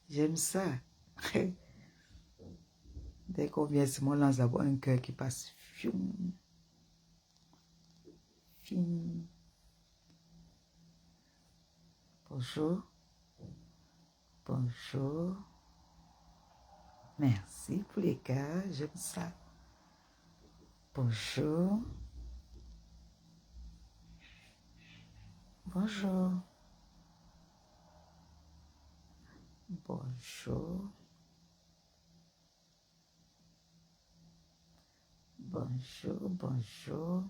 J'aime ça. Dès qu'on vient, c'est mon lance d'abord un cœur qui passe. Fioum, fim. Bonjour. Bonjour. Merci pour les cœurs, j'aime ça. Bonjour. Bonjour. Bonjour. Bonjour, bonjour.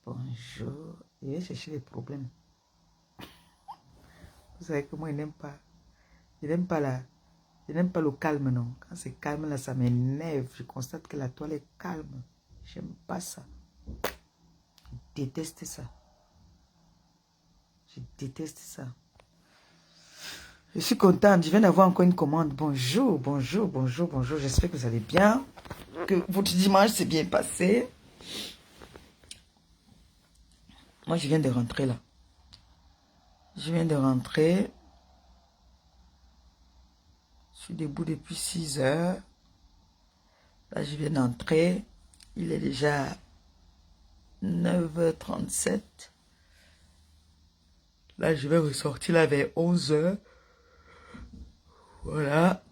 Bonjour. Je vais chercher les problèmes. Vous savez que moi, je n'aime pas. Je n'aime pas je n'aime pas le calme, non. Quand c'est calme, là, ça m'énerve. Je constate que la toile est calme. J'aime pas ça. Je déteste ça. Je déteste ça. Je suis contente. Je viens d'avoir encore une commande. Bonjour, bonjour, bonjour, bonjour. J'espère que vous allez bien. Que votre dimanche s'est bien passé. Moi, je viens de rentrer là. Je viens de rentrer. Je suis debout depuis 6 heures. Là, je viens d'entrer. Il est déjà 9h37. Là, je vais ressortir là vers 11h. Voilà.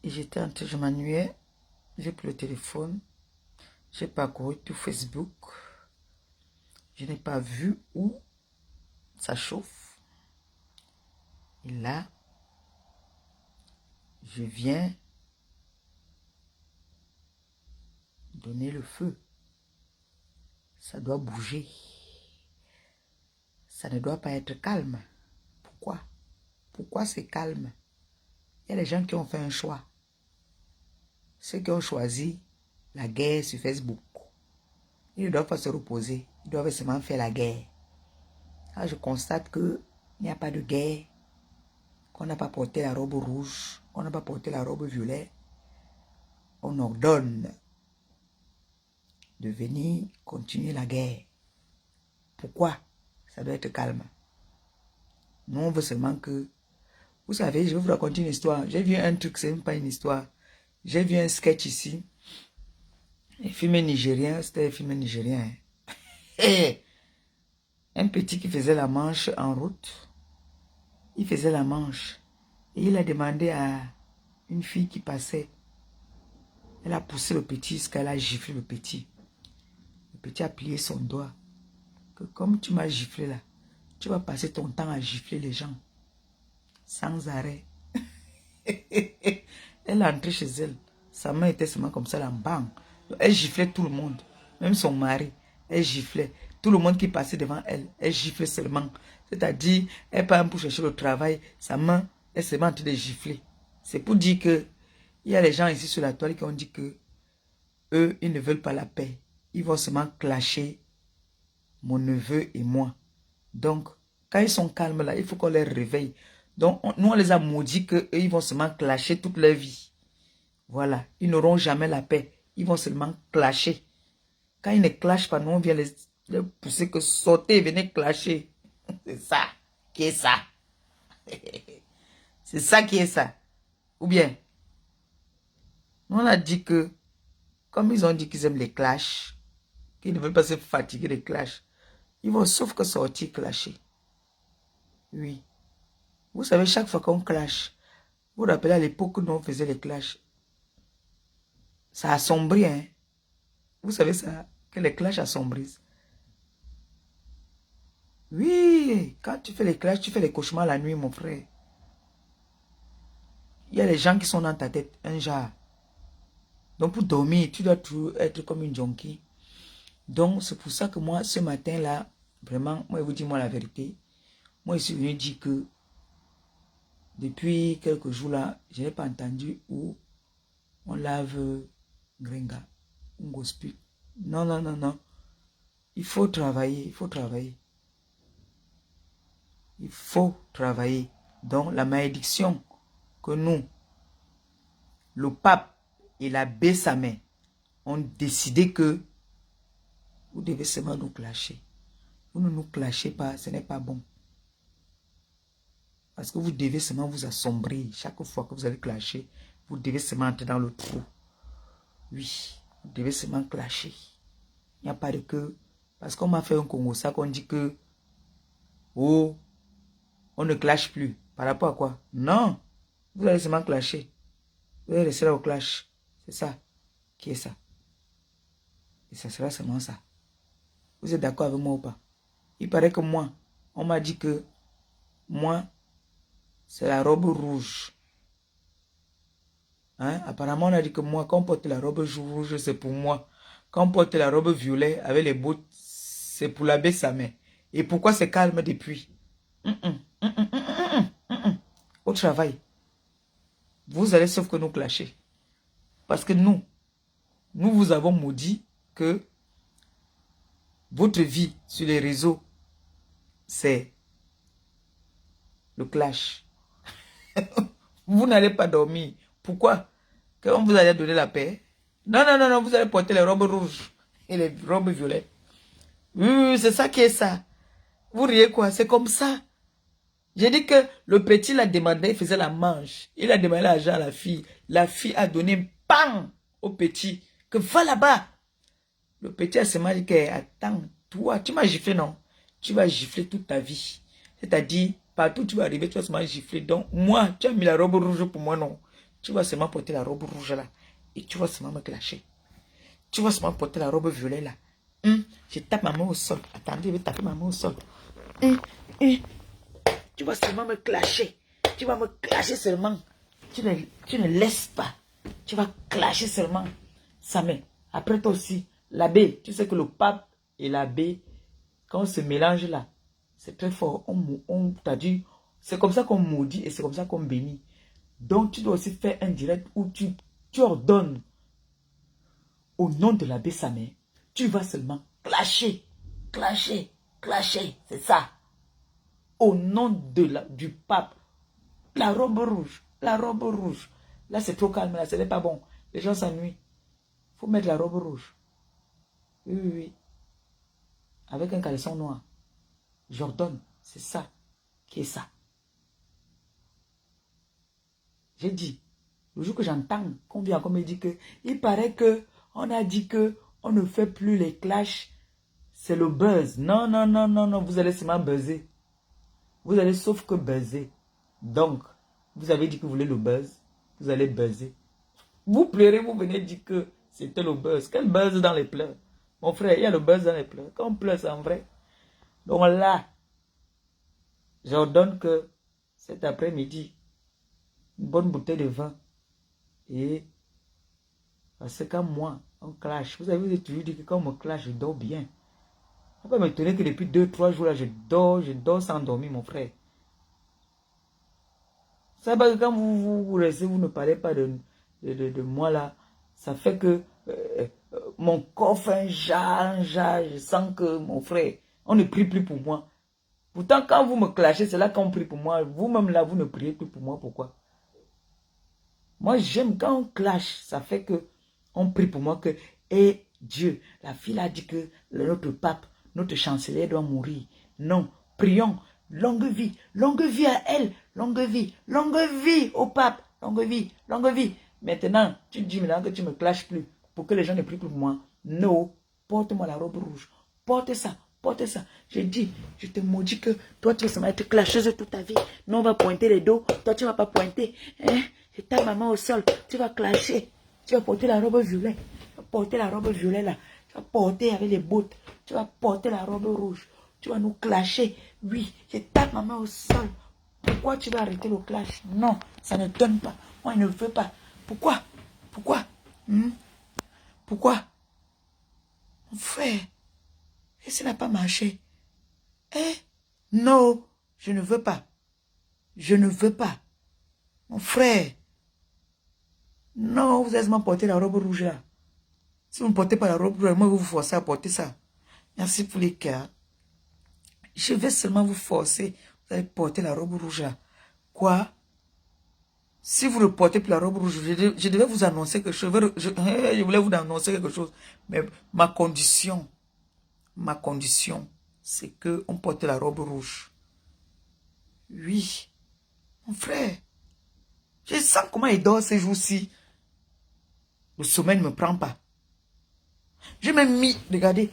Et j'étais en train, je m'ennuyais. J'ai pris le téléphone. J'ai parcouru tout Facebook. Je n'ai pas vu où ça chauffe. Et là, je viens donner le feu. Ça doit bouger. Ça ne doit pas être calme. Pourquoi? Pourquoi c'est calme? Il y a des gens qui ont fait un choix. Ceux qui ont choisi la guerre sur Facebook. Ils ne doivent pas se reposer. Ils doivent seulement faire la guerre. Là, je constate qu'il n'y a pas de guerre. Qu'on n'a pas porté la robe rouge. On n'a pas porté la robe violet. On ordonne de venir continuer la guerre. Pourquoi? Ça doit être calme. Nous, on veut seulement que... Vous savez, je vais vous raconter une histoire. J'ai vu un truc, c'est même pas une histoire. J'ai vu un sketch ici. Un film nigérien, c'était un film nigérien. Et un petit qui faisait la manche en route. Il faisait la manche. Et il a demandé à une fille qui passait. Elle a poussé le petit jusqu'à a giflé le petit. Le petit a plié son doigt. Que comme tu m'as giflé là, tu vas passer ton temps à gifler les gens. Sans arrêt. Elle est entrée chez elle. Sa main était seulement comme ça, là, bang. Elle giflait tout le monde. Même son mari, elle giflait. Tout le monde qui passait devant elle, elle giflait seulement. C'est-à-dire, elle part pour chercher le travail, sa main est seulement en train de gifler. C'est pour dire que il y a les gens ici sur la toile qui ont dit que eux, ils ne veulent pas la paix. Ils vont seulement clasher mon neveu et moi. Donc, quand ils sont calmes là, il faut qu'on les réveille. Donc, nous, on les a maudits qu'eux, ils vont seulement clasher toute leur vie. Voilà. Ils n'auront jamais la paix. Ils vont seulement clasher. Quand ils ne clashent pas, nous, on vient les pousser que sortez, venez clasher. C'est ça qui est ça. C'est ça qui est ça. Ou bien, nous, on a dit que, comme ils ont dit qu'ils aiment les clashs, qu'ils ne veulent pas se fatiguer des clashs, ils vont sauf que sortir clasher. Oui. Vous savez, chaque fois qu'on clash, vous vous rappelez à l'époque où on faisait les clashs, ça assombrit, hein. Vous savez ça, que les clashs assombrissent. Oui, quand tu fais les clashs, tu fais les cauchemars la nuit, mon frère. Il y a les gens qui sont dans ta tête, un genre. Donc pour dormir, tu dois toujours être comme une junkie. Donc c'est pour ça que moi, ce matin-là, vraiment, moi je vous dis moi la vérité. Moi je suis venu dire que depuis quelques jours là, je n'ai pas entendu où on lave Gringa, on gospel. Non, non, non, non. Il faut travailler, il faut travailler. Il faut travailler. Donc la malédiction que nous, le pape et l'abbé Samet ont décidé que Vous devez seulement nous clasher. Vous ne nous clashez pas, ce n'est pas bon. Parce que vous devez seulement vous assombrir. Chaque fois que vous allez clasher, vous devez seulement entrer dans le trou. Oui, vous devez seulement clasher. Il n'y a pas de que... Parce qu'on m'a fait un Congo, ça qu'on dit que... Oh, on ne clash plus. Par rapport à quoi? Non, vous allez seulement clasher. Vous allez rester là au clash. C'est ça qui est ça. Et ça sera seulement ça. Vous êtes d'accord avec moi ou pas? Il paraît que moi, on m'a dit que moi, c'est la robe rouge. Hein? Apparemment, on a dit que moi, quand on porte la robe rouge, c'est pour moi. Quand on porte la robe violet avec les bottes, c'est pour l'abbé Samé. Et pourquoi c'est calme depuis? Au travail, vous allez sauf que nous clasher. Parce que nous vous avons maudit que votre vie sur les réseaux, c'est le clash. Vous n'allez pas dormir. Pourquoi? Quand vous allez donner la paix? Non, non, non, non, vous allez porter les robes rouges et les robes violettes. Oui, c'est ça qui est ça. Vous riez quoi? C'est comme ça. J'ai dit que le petit l'a demandé, il faisait la manche. Il a demandé l'argent à la fille. La fille a donné bang au petit. Que va là-bas. Le petit a seulement dit que, attends, toi, tu m'as giflé, non? Tu vas gifler toute ta vie. C'est-à-dire, partout où tu vas arriver, tu vas seulement gifler. Donc, moi, tu as mis la robe rouge pour moi, non? Tu vas seulement porter la robe rouge là. Et tu vas seulement me clasher. Tu vas seulement porter la robe violet là. Je tape ma main au sol. Attendez, je vais taper ma main au sol. Tu vas seulement me clasher. Tu vas me clasher seulement. Tu ne laisses pas. Tu vas clasher seulement. Ça met. Après toi aussi, l'abbé. Tu sais que le pape et l'abbé, quand on se mélange là, c'est très fort. On t'a dit, c'est comme ça qu'on maudit et c'est comme ça qu'on bénit. Donc tu dois aussi faire un direct où tu ordonnes au nom de l'abbé Samé. Tu vas seulement clasher, clasher, clasher. C'est ça. Au nom du pape. La robe rouge. La robe rouge. Là, c'est trop calme. Là, ce n'est pas bon. Les gens s'ennuient. Il faut mettre la robe rouge. Oui, oui, oui. Avec un caleçon noir. J'ordonne. C'est ça qui est ça. J'ai dit, le jour que j'entends qu'on vient comme il dit que, il paraît que, on a dit que, on ne fait plus les clashs. C'est le buzz. Non, non, non, non, non. Vous allez seulement buzzer. Vous allez sauf que buzzer. Donc, vous avez dit que vous voulez le buzz. Vous allez buzzer. Vous pleurez, vous venez dire que c'était le buzz. Quel buzz dans les pleurs? Mon frère, il y a le buzz dans les pleurs. Quand on pleure, c'est en vrai. Donc là, j'ordonne que cet après-midi, une bonne bouteille de vin. Et parce que quand moi, on clash, vous avez toujours dit que quand on me clash, je dors bien. On peut m'étonner que depuis 2-3 jours là, je dors sans dormir, mon frère. Ça va que quand vous restez, vous ne parlez pas de moi là, ça fait que mon corps fait un genre, je sens que mon frère, on ne prie plus pour moi. Pourtant, quand vous me clashez, c'est là qu'on prie pour moi. Vous-même là, vous ne priez plus pour moi. Pourquoi? Moi, j'aime quand on clash, ça fait que on prie pour moi que, et Dieu, la fille a dit que notre pape, notre chancelier doit mourir. Non, prions. Longue vie à elle, longue vie au pape, longue vie. Maintenant, tu dis maintenant que tu me clashes plus pour que les gens ne prient plus pour moi. Non, porte-moi la robe rouge, porte ça. Je dis, je te maudis que toi tu vas seulement être clasheuse toute ta vie. Nous on va pointer les dos, toi tu ne vas pas pointer. Hein? Je tape ma main au sol, tu vas clasher, tu vas porter la robe violet. Tu vas porter la robe violet là, tu vas porter avec les bottes, tu vas porter la robe rouge. Tu vas nous clasher. Oui, je tape ma main au sol. Pourquoi tu vas arrêter le clash? Non, ça ne donne pas. Moi, je ne veux pas. Pourquoi? Pourquoi? Mon frère, et ça n'a pas marché. Non, je ne veux pas. Je ne veux pas. Mon frère. Non, vous allez m'apporter la robe rouge là. Si vous ne portez pas la robe rouge, moi, vous forcez à porter ça. Merci pour les cœurs. Je vais seulement vous forcer. Vous allez porter la robe rouge là. Quoi? Si vous ne portez plus la robe rouge, je devais vous annoncer quelque chose. Je voulais vous annoncer quelque chose. Mais ma condition, ma condition, c'est qu'on porte la robe rouge. Oui, mon frère. Je sens comment il dort ces jours-ci. Le sommeil ne me prend pas. J'ai même mis, regardez.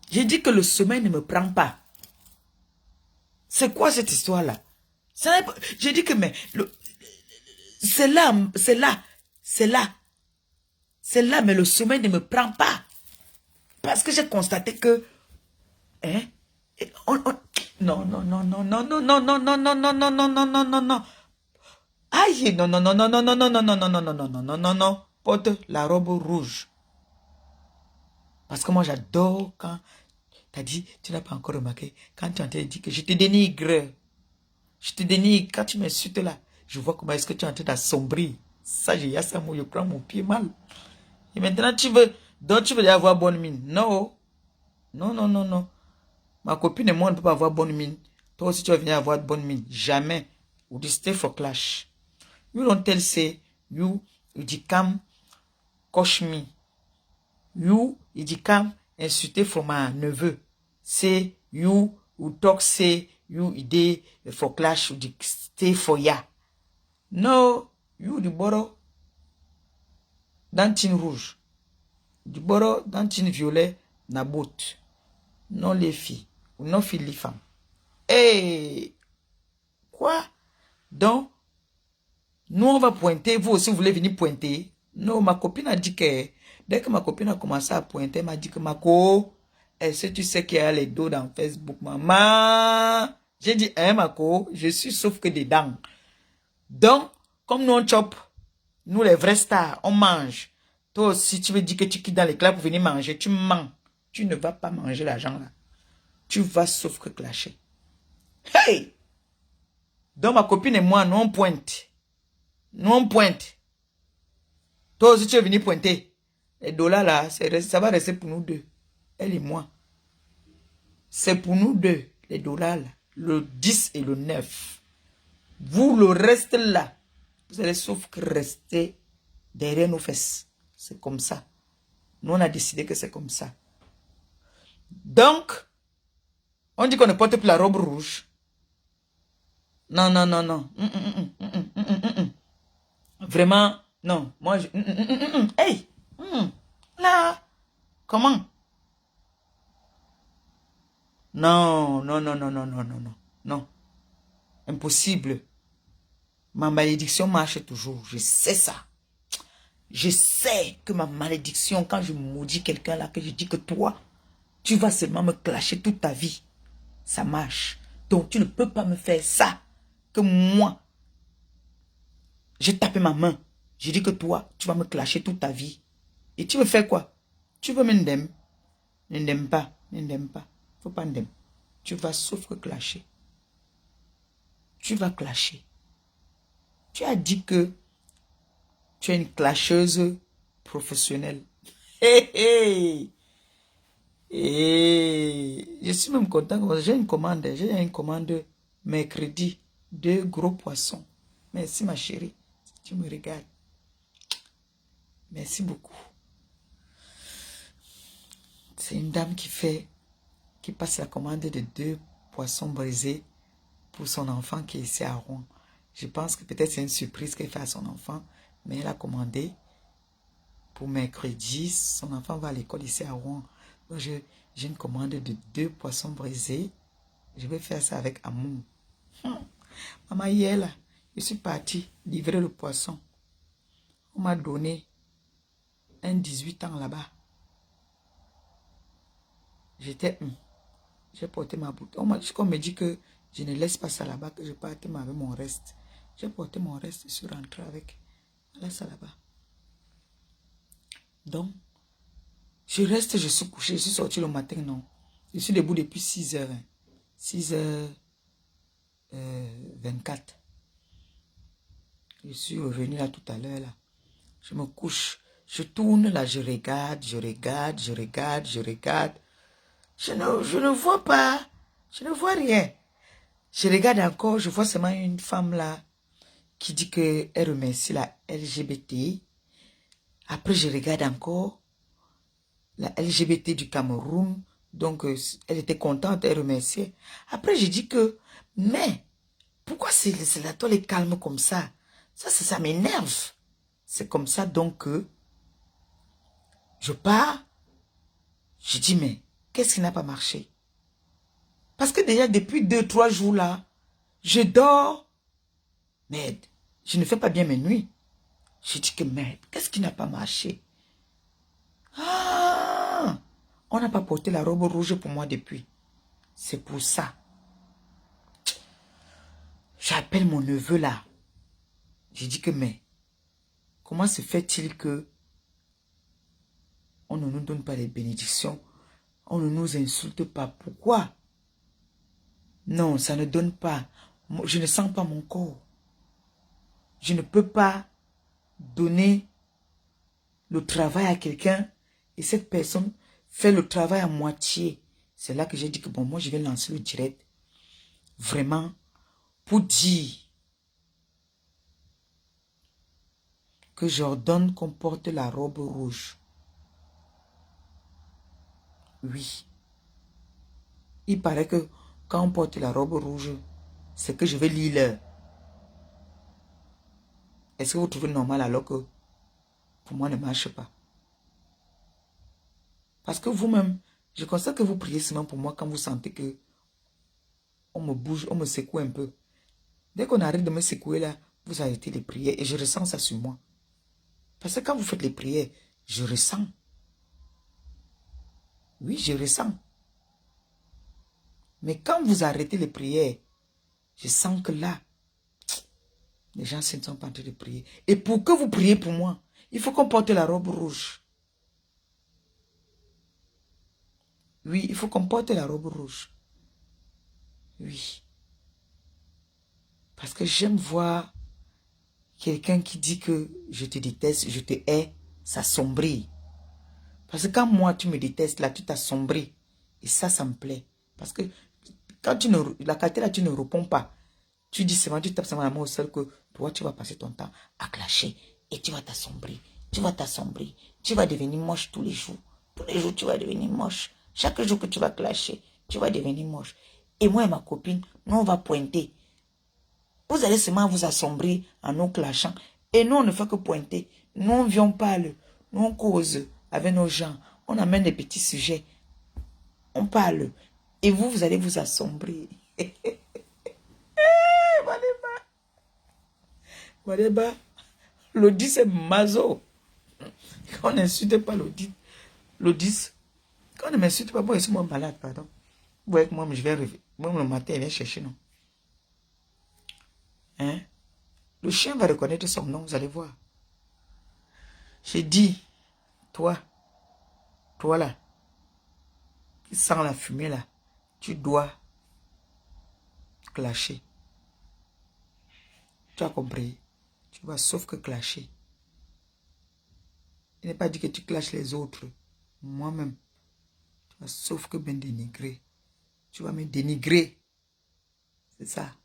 J'ai dit que le sommeil ne me prend pas. C'est quoi cette histoire-là? J'ai dit que mais c'est là, mais le sommeil ne me prend pas. Parce que j'ai constaté que hein, non, non, non, non, non, non, non, non, non, non, non, non, non, non, non, non, non. Aïe, non, non, non, non, non, non, non, non, non, non, non, non, non, non, non, non, non. Porte la robe rouge. Parce que moi j'adore quand t'as dit, tu n'as pas encore remarqué, quand tu as dit que je te dénigre. Je te dénigre, quand tu m'insultes là, je vois comment est-ce que tu es en train d'assombrir. Ça, j'ai ça, moi, je prends mon pied mal. Et maintenant, tu veux avoir bonne mine. Non. Non, non, non, non. Ma copine et moi, on ne peut pas avoir bonne mine. Toi aussi, tu vas venir avoir bonne mine. Jamais. Ou du stay for clash. You don't tell say, you come, coach me. You come, insulter for my neveu. Say, you talk say, you idée for clash, ou stay for ya. No, you du boro dantine rouge. Du boro dantine violet na botte. Non les filles. Ou non filles les femmes. Hey! Quoi? Donc, nous on va pointer. Vous aussi vous voulez venir pointer? Non, ma copine a dit que dès que ma copine a commencé à pointer, elle m'a dit que Mako, est-ce que tu sais qu'il y a les dos dans Facebook, maman? J'ai dit, hein, Mako, je suis sauf que des dents. Donc, comme nous on chope, nous les vrais stars, on mange. Toi aussi, tu veux dire que tu quittes dans les clubs pour venir manger, tu mens. Tu ne vas pas manger l'argent là. Tu vas sauf que clasher. Hey! Donc ma copine et moi, nous on pointe. Nous on pointe. Toi aussi, tu veux venir pointer. Les dollars là, ça va rester pour nous deux. Elle et moi. C'est pour nous deux, les dollars là. Le 10 et le 9. Vous, le reste là, vous allez sauf que rester derrière nos fesses. C'est comme ça. Nous, on a décidé que c'est comme ça. Donc, on dit qu'on ne porte plus la robe rouge. Non, non, non, non. Vraiment, non. Moi, je... Hey! Là! Comment? Non, non, non, non, non, non, non, non. Non. Impossible. Ma malédiction marche toujours. Je sais ça. Je sais que ma malédiction, quand je maudis quelqu'un là, que je dis que toi, tu vas seulement me clasher toute ta vie. Ça marche. Donc tu ne peux pas me faire ça. Que moi, j'ai tapé ma main. Je dis que toi, tu vas me clasher toute ta vie. Et tu veux faire quoi? Tu veux me ndem? N'indem pas. N'indem pas. Faut pas ndem. Tu vas sauf que clasher. Tu vas clasher. Tu as dit que tu es une clasheuse professionnelle. Hé hé! Et je suis même content. J'ai une commande mercredi. 2 gros poissons. Merci ma chérie. Tu me regardes. Merci beaucoup. C'est une dame qui passe la commande de 2 poissons brisés pour son enfant qui est ici à Rouen. Je pense que peut-être c'est une surprise qu'elle fait à son enfant, mais elle a commandé pour mercredi. Son enfant va à l'école ici à Rouen. Donc j'ai une commande de 2 poissons brisés. Je vais faire ça avec amour. Maman, hier là, je suis partie livrer le poisson. On m'a donné un 18 ans là-bas. J'ai porté ma bouteille. On me dit que je ne laisse pas ça là-bas, que je parte avec mon reste. J'ai porté mon reste, je suis rentré avec. Voilà ça là-bas. Donc, je reste, je suis couché, je suis sorti le matin, non. Je suis debout depuis 6 heures. 6h24. Je suis revenu là tout à l'heure, là. Je me couche. Je tourne là, je regarde, je regarde, je regarde, je regarde. Je ne vois pas. Je ne vois rien. Je regarde encore, je vois seulement une femme là qui dit qu'elle remercie la LGBT. Après, je regarde encore la LGBT du Cameroun. Donc, elle était contente, elle remerciait. Après, j'ai dit que, mais, pourquoi la toile est calme comme ça? Ça m'énerve. C'est comme ça, donc, que je pars. Je dis, mais, qu'est-ce qui n'a pas marché? Parce que déjà, depuis 2, 3 jours là, je dors. Merde, je ne fais pas bien mes nuits. Je dis que merde, qu'est-ce qui n'a pas marché? Ah, on n'a pas porté la robe rouge pour moi depuis. C'est pour ça. J'appelle mon neveu là. J'ai dit que mais, comment se fait-il que on ne nous donne pas les bénédictions? On ne nous insulte pas. Pourquoi? Non, ça ne donne pas. Je ne sens pas mon corps. Je ne peux pas donner le travail à quelqu'un et cette personne fait le travail à moitié. C'est là que j'ai dit que bon, moi je vais lancer le direct. Vraiment, pour dire que j'ordonne qu'on porte la robe rouge. Oui. Il paraît que quand on porte la robe rouge, c'est que je vais lire l'heure. Est-ce que vous trouvez normal alors que pour moi ne marche pas? Parce que vous-même, je constate que vous priez seulement pour moi quand vous sentez que on me bouge, on me secoue un peu. Dès qu'on arrête de me secouer là, vous arrêtez les prières et je ressens ça sur moi. Parce que quand vous faites les prières, je ressens. Oui, je ressens. Mais quand vous arrêtez les prières, je sens que là, les gens ne sont pas en train de prier. Et pour que vous priez pour moi, il faut qu'on porte la robe rouge. Oui, il faut qu'on porte la robe rouge. Oui. Parce que j'aime voir quelqu'un qui dit que je te déteste, je te hais, s'assombrir. Parce que quand moi, tu me détestes, là, tu t'assombris. Et ça me plaît. Parce que quand la qualité là, tu ne réponds pas. Tu dis seulement, tu tapes seulement la main au sol que toi, tu vas passer ton temps à clasher. Et tu vas t'assombrir. Tu vas t'assombrir. Tu vas devenir moche tous les jours. Tous les jours, tu vas devenir moche. Chaque jour que tu vas clasher, tu vas devenir moche. Et moi et ma copine, nous, on va pointer. Vous allez seulement vous assombrir en nous clashant. Et nous, on ne fait que pointer. Nous, on vient, on parle. Nous, on cause avec nos gens. On amène des petits sujets. On parle. Et vous, vous allez vous assombrir. Waleba, l'audit, c'est mazo. On n'insulte pas l'audit. L'audit, quand on ne m'insulte pas, moi, je suis malade, pardon. Vous voyez que moi, je vais rêver. Moi, le matin, il vient chercher, non. Hein? Le chien va reconnaître son nom, vous allez voir. J'ai dit, toi là, qui sent la fumée là, tu dois clasher. Tu as compris? Tu vas sauf que clasher. Il n'est pas dit que tu clashes les autres. Moi-même, tu vas sauf que me dénigrer. Tu vas me dénigrer. C'est ça.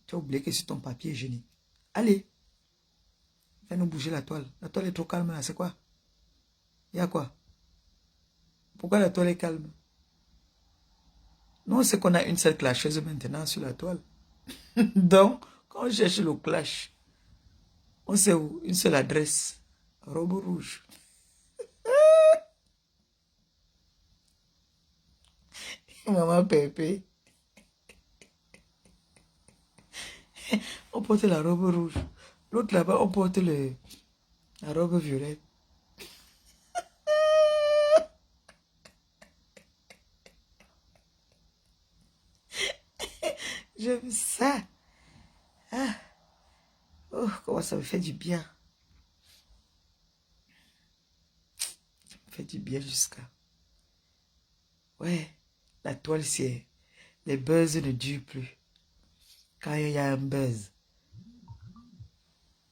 Tu as oublié que c'est ton papier hygiénique. Allez, fais nous bouger la toile. La toile est trop calme là, c'est quoi? Il y a quoi? Pourquoi la toile est calme? Non, c'est qu'on a une seule clasheuse maintenant sur la toile. Donc, quand on cherche le clash, on sait où? Une seule adresse. Robe rouge. Maman Pépé. On porte la robe rouge. L'autre là-bas, on porte la robe violette. J'aime ça. Ah. Oh, comment ça me fait du bien. Ça me fait du bien jusqu'à... Ouais, la toile, c'est... Les buzz ne durent plus. Quand il y a un buzz.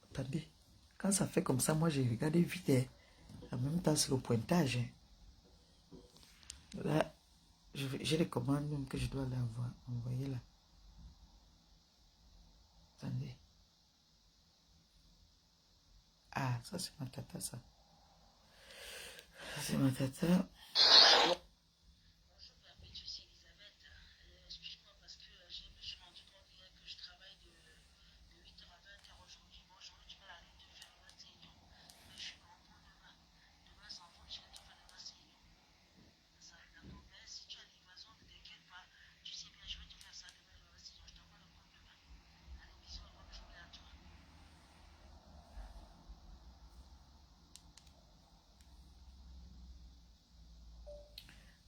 Attendez. Quand ça fait comme ça, moi, j'ai regardé vite. Hein. En même temps, c'est le pointage. Hein. Là, j'ai les commandes même que je dois envoyer là. Attendez. Ah, ça c'est ma tata ça. C'est ma tata.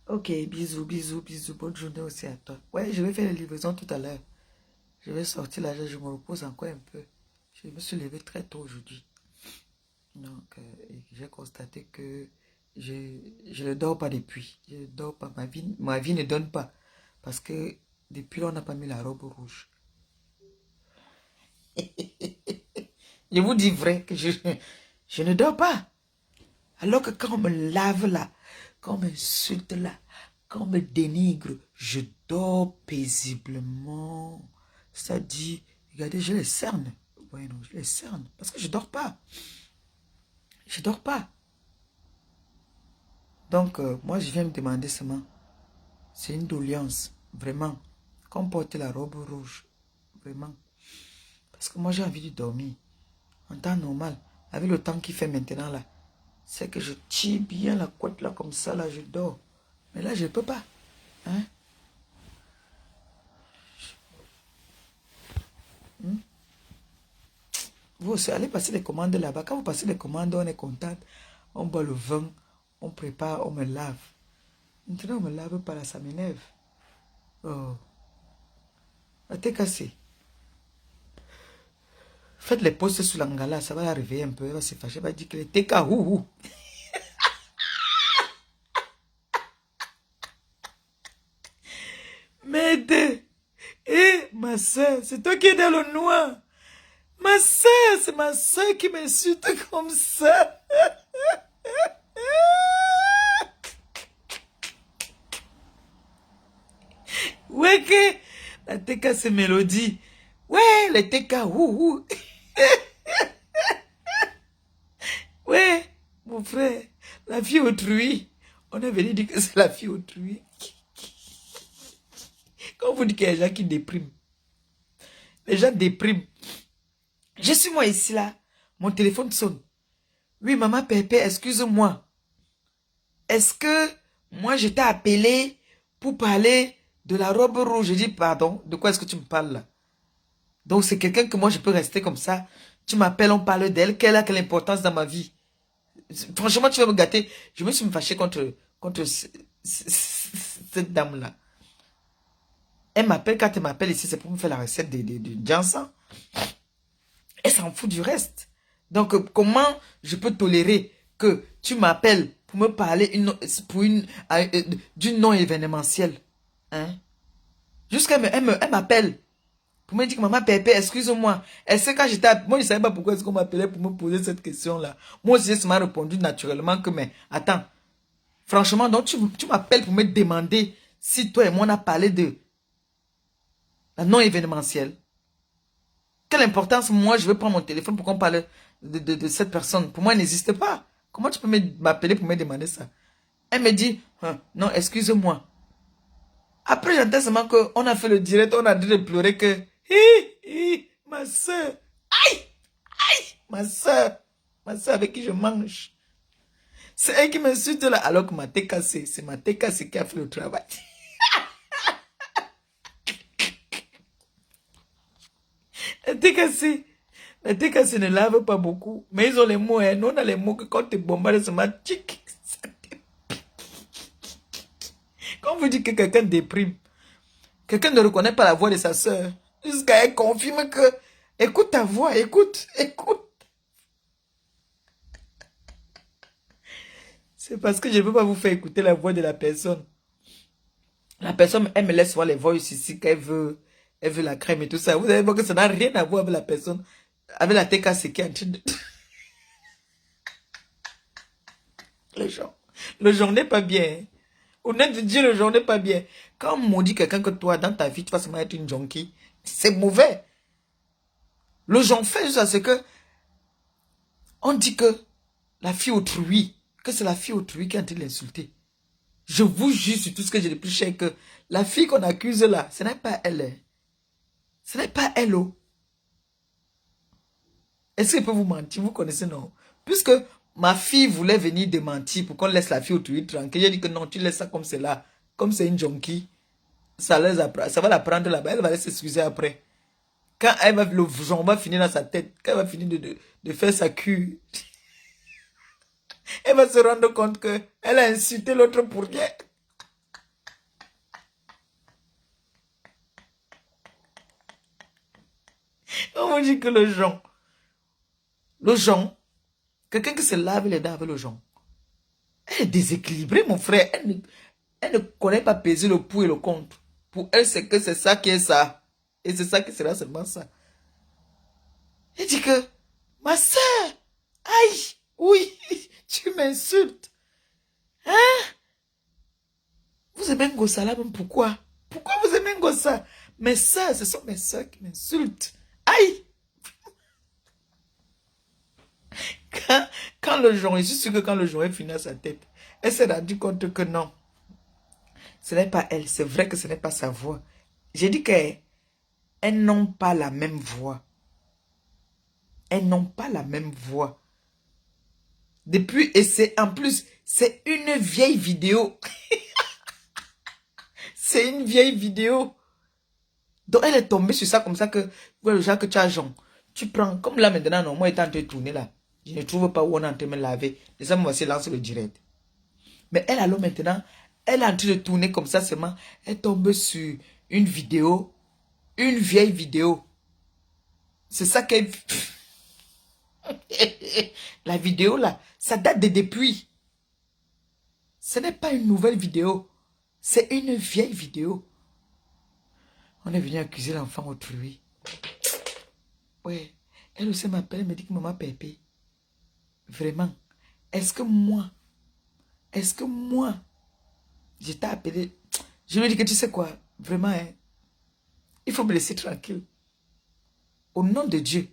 Ok, bisous, bisous, bisous. Bonne journée aussi à toi. Ouais, je vais faire la livraison tout à l'heure. Je vais sortir là, je me repose encore un peu. Je me suis levé très tôt aujourd'hui. Donc, j'ai constaté que je ne dors pas depuis. Je ne dors pas. Ma vie ne donne pas. Parce que depuis là, on n'a pas mis la robe rouge. Je vous dis vrai que je ne dors pas. Alors que quand on me lave là, quand on m'insulte là, quand on me dénigre, je dors paisiblement. C'est-à-dire, regardez, je les cerne. Oui, non, je les cerne. Parce que je ne dors pas. Je ne dors pas. Donc, moi, je viens me demander seulement, c'est une doléance, vraiment, qu'on porte la robe rouge, vraiment. Parce que moi, j'ai envie de dormir. En temps normal, avec le temps qu'il fait maintenant là, c'est que je tire bien la couette là, comme ça, là, je dors. Mais là, je ne peux pas. Hein? Vous aussi, allez passer les commandes là-bas. Quand vous passez les commandes, on est content. On boit le vin, on prépare, on me lave. Maintenant, on me lave pas là, ça m'énerve. Oh, t'es cassé. Faites les postes sur l'angala, ça va la réveiller un peu. Elle va se fâcher, elle va dire que les TK, ouh. M'aider. Eh, ma soeur, c'est toi qui es dans le noir. Ma soeur, c'est ma soeur qui m'insulte comme ça. Ouais, que la TK, c'est Mélodie. Ouais, les TK, ouh. Ouais, mon frère, la fille autrui. On est venu dire que c'est la fille autrui. Quand vous dites qu'il y a des gens qui dépriment, les gens dépriment. Je suis moi ici là, mon téléphone sonne. Oui, maman Pépé, excuse-moi. Est-ce que moi je t'ai appelé pour parler de la robe rouge? Je dis pardon, de quoi est-ce que tu me parles là? Donc c'est quelqu'un que moi je peux rester comme ça. Tu m'appelles, on parle d'elle, quelle a quelle importance dans ma vie? Franchement, tu vas me gâter. Je me suis fâché contre cette dame-là. Elle m'appelle, quand elle m'appelle ici, c'est pour me faire la recette de Jansan. Elle s'en fout du reste. Donc, comment je peux tolérer que tu m'appelles pour me parler d'une non événementielle, hein? Jusqu'à elle m'appelle pour me dire que maman Pépé, excuse-moi. Elle sait quand j'étais... Moi, je ne savais pas pourquoi est-ce qu'on m'appelait pour me poser cette question-là. Moi aussi, je m'ai répondu naturellement que, mais attends, franchement, donc tu m'appelles pour me demander si toi et moi on a parlé de la non événementielle. Quelle importance, moi, je vais prendre mon téléphone pour qu'on parle de cette personne. Pour moi, elle n'existe pas. Comment tu peux m'appeler pour me demander ça? Elle me dit, hein, non, excuse-moi. Après, j'entends seulement qu'on a fait le direct, on a dit de pleurer que, ma soeur, ma soeur avec qui je mange. C'est elle qui m'insulte là, alors que ma TKC, c'est ma TKC qui a fait le travail. La TKC, la TKC ne lave pas beaucoup, mais ils ont les mots, hein. Nous on a les mots que quand tu bombardes, ça m'a tic. Quand vous dites que quelqu'un déprime, quelqu'un ne reconnaît pas la voix de sa soeur, jusqu'à elle confirme que, écoute ta voix, écoute. C'est parce que je ne veux pas vous faire écouter la voix de la personne. La personne, elle me laisse voir les voix ici qu'elle veut, elle veut la crème et tout ça. Vous allez voir que ça n'a rien à voir avec la personne, avec la TKC qui est en train de... Le genre n'est pas bien. Honnête de Dieu, le genre n'est pas bien. Quand on maudit quelqu'un que toi, dans ta vie, tu vas seulement être une junkie, c'est mauvais. Le genre fait juste à ce que on dit que la fille autrui, que c'est la fille autrui qui est en train de l'insulter. Je vous jure sur tout ce que j'ai de plus cher que la fille qu'on accuse là, ce n'est pas elle. Hein. Ce n'est pas elle. Oh. Est-ce qu'elle peut vous mentir? Vous connaissez, non? Puisque ma fille voulait venir démentir pour qu'on laisse la fille autrui tranquille. J'ai dit que non, tu laisses ça comme c'est là. Comme c'est une junkie, ça va la prendre là-bas. Elle va s'excuser après. Quand elle va, le jonc va finir dans sa tête, quand elle va finir de faire sa cure, elle va se rendre compte qu'elle a insulté l'autre pour rien. On va dire que le jonc, quelqu'un qui se lave les dents avec le jonc, elle est déséquilibrée, mon frère. Elle ne connaît pas peser le pour et le contre. Pour elle, c'est que c'est ça qui est ça. Et c'est ça qui sera seulement ça. Elle dit que, ma soeur, aïe, oui, tu m'insultes. Hein? Vous aimez Ngossa là même pourquoi? Pourquoi vous aimez Ngossa? Mes soeurs, ce sont mes soeurs qui m'insultent. Aïe! Quand le jonc, je suis sûr que quand le jonc est fini à sa tête, elle s'est rendue compte que non. Ce n'est pas elle, c'est vrai que ce n'est pas sa voix. J'ai dit qu'elles n'ont pas la même voix. Elles n'ont pas la même voix. Depuis, et c'est en plus, c'est une vieille vidéo. C'est une vieille vidéo. Donc elle est tombée sur ça comme ça que, voilà, le genre que tu as Jean. Tu prends, comme là maintenant, non, moi étant en train de tourner là. Je ne trouve pas où on est en train de me laver. Déjà, moi aussi, lance le direct. Mais elle, alors maintenant, elle est en train de tourner comme ça seulement. Elle tombe sur une vidéo, une vieille vidéo. C'est ça qu'elle... La vidéo là, ça date de depuis. Ce n'est pas une nouvelle vidéo. C'est une vieille vidéo. On est venu accuser l'enfant autrui. Ouais. Elle aussi m'appelle, elle me dit que maman Pépé. Vraiment. Est-ce que moi, je t'ai appelé. Je lui ai dit que tu sais quoi, vraiment, hein, il faut me laisser tranquille. Au nom de Dieu.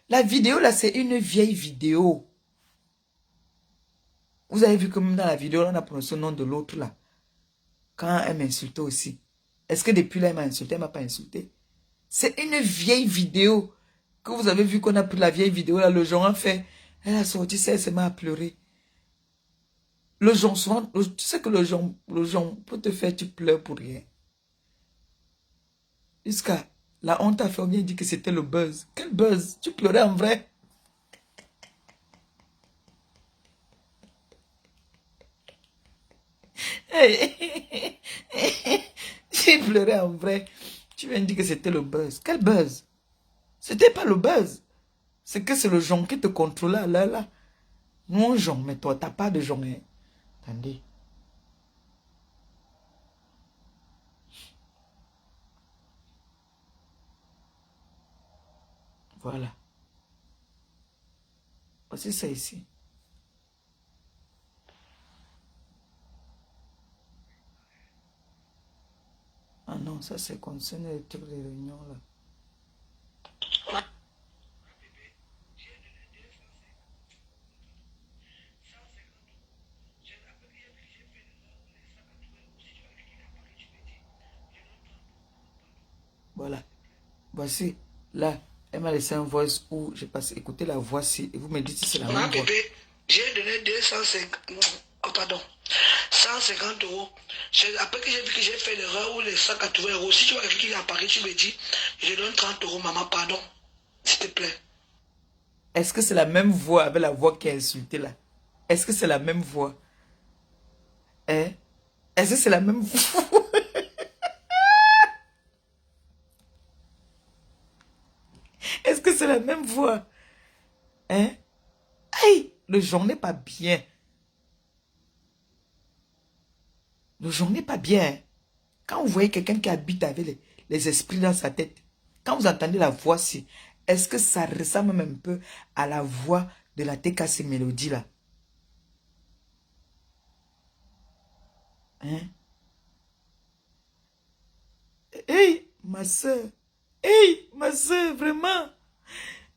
La vidéo là, c'est une vieille vidéo. Vous avez vu que même dans la vidéo, on a prononcé le nom de l'autre là. Quand elle m'insultait aussi. Est-ce que depuis là, elle m'a insulté, elle ne m'a pas insulté? C'est une vieille vidéo. Que vous avez vu qu'on a pris la vieille vidéo là, le genre a fait. Elle a sorti ça, elle s'est mise à pleurer. Le genre, souvent, tu sais que le genre peut te faire, tu pleures pour rien. Jusqu'à la honte a fait, on vient dire que c'était le buzz. Quel buzz? Tu pleurais en vrai? Tu pleurais en vrai. Tu viens dire que c'était le buzz. Quel buzz? C'était pas le buzz. C'est que c'est le genre qui te contrôlait là. Non, genre, mais toi, t'as pas de genre. Hein. Attendez. Voilà. Voici ça ici. Ah non, ça c'est concerne les trucs de réunion là. Voilà. Voici, là, elle m'a laissé un voice où j'ai passé, écoutez la voix-ci et vous me dites si c'est la même voix. J'ai donné 250, oh pardon, 150 euros. Après que j'ai vu que j'ai fait l'erreur ou les 180 euros, si tu vois quelqu'un qui apparaît, tu me dis, je donne 30 euros, maman, pardon, s'il te plaît. Est-ce que c'est la même voix avec la voix qui a insulté là? Est-ce que c'est la même voix? Hein? Est-ce que c'est la même voix? Est-ce que c'est la même voix? Hein? Aïe! Le genre n'est pas bien. Le genre n'est pas bien. Quand vous voyez quelqu'un qui habite avec les esprits dans sa tête, quand vous entendez la voix-ci, est-ce que ça ressemble même un peu à la voix de la TKC Mélodie là? Hein? Hey, ma soeur. Hey, ma soeur, vraiment.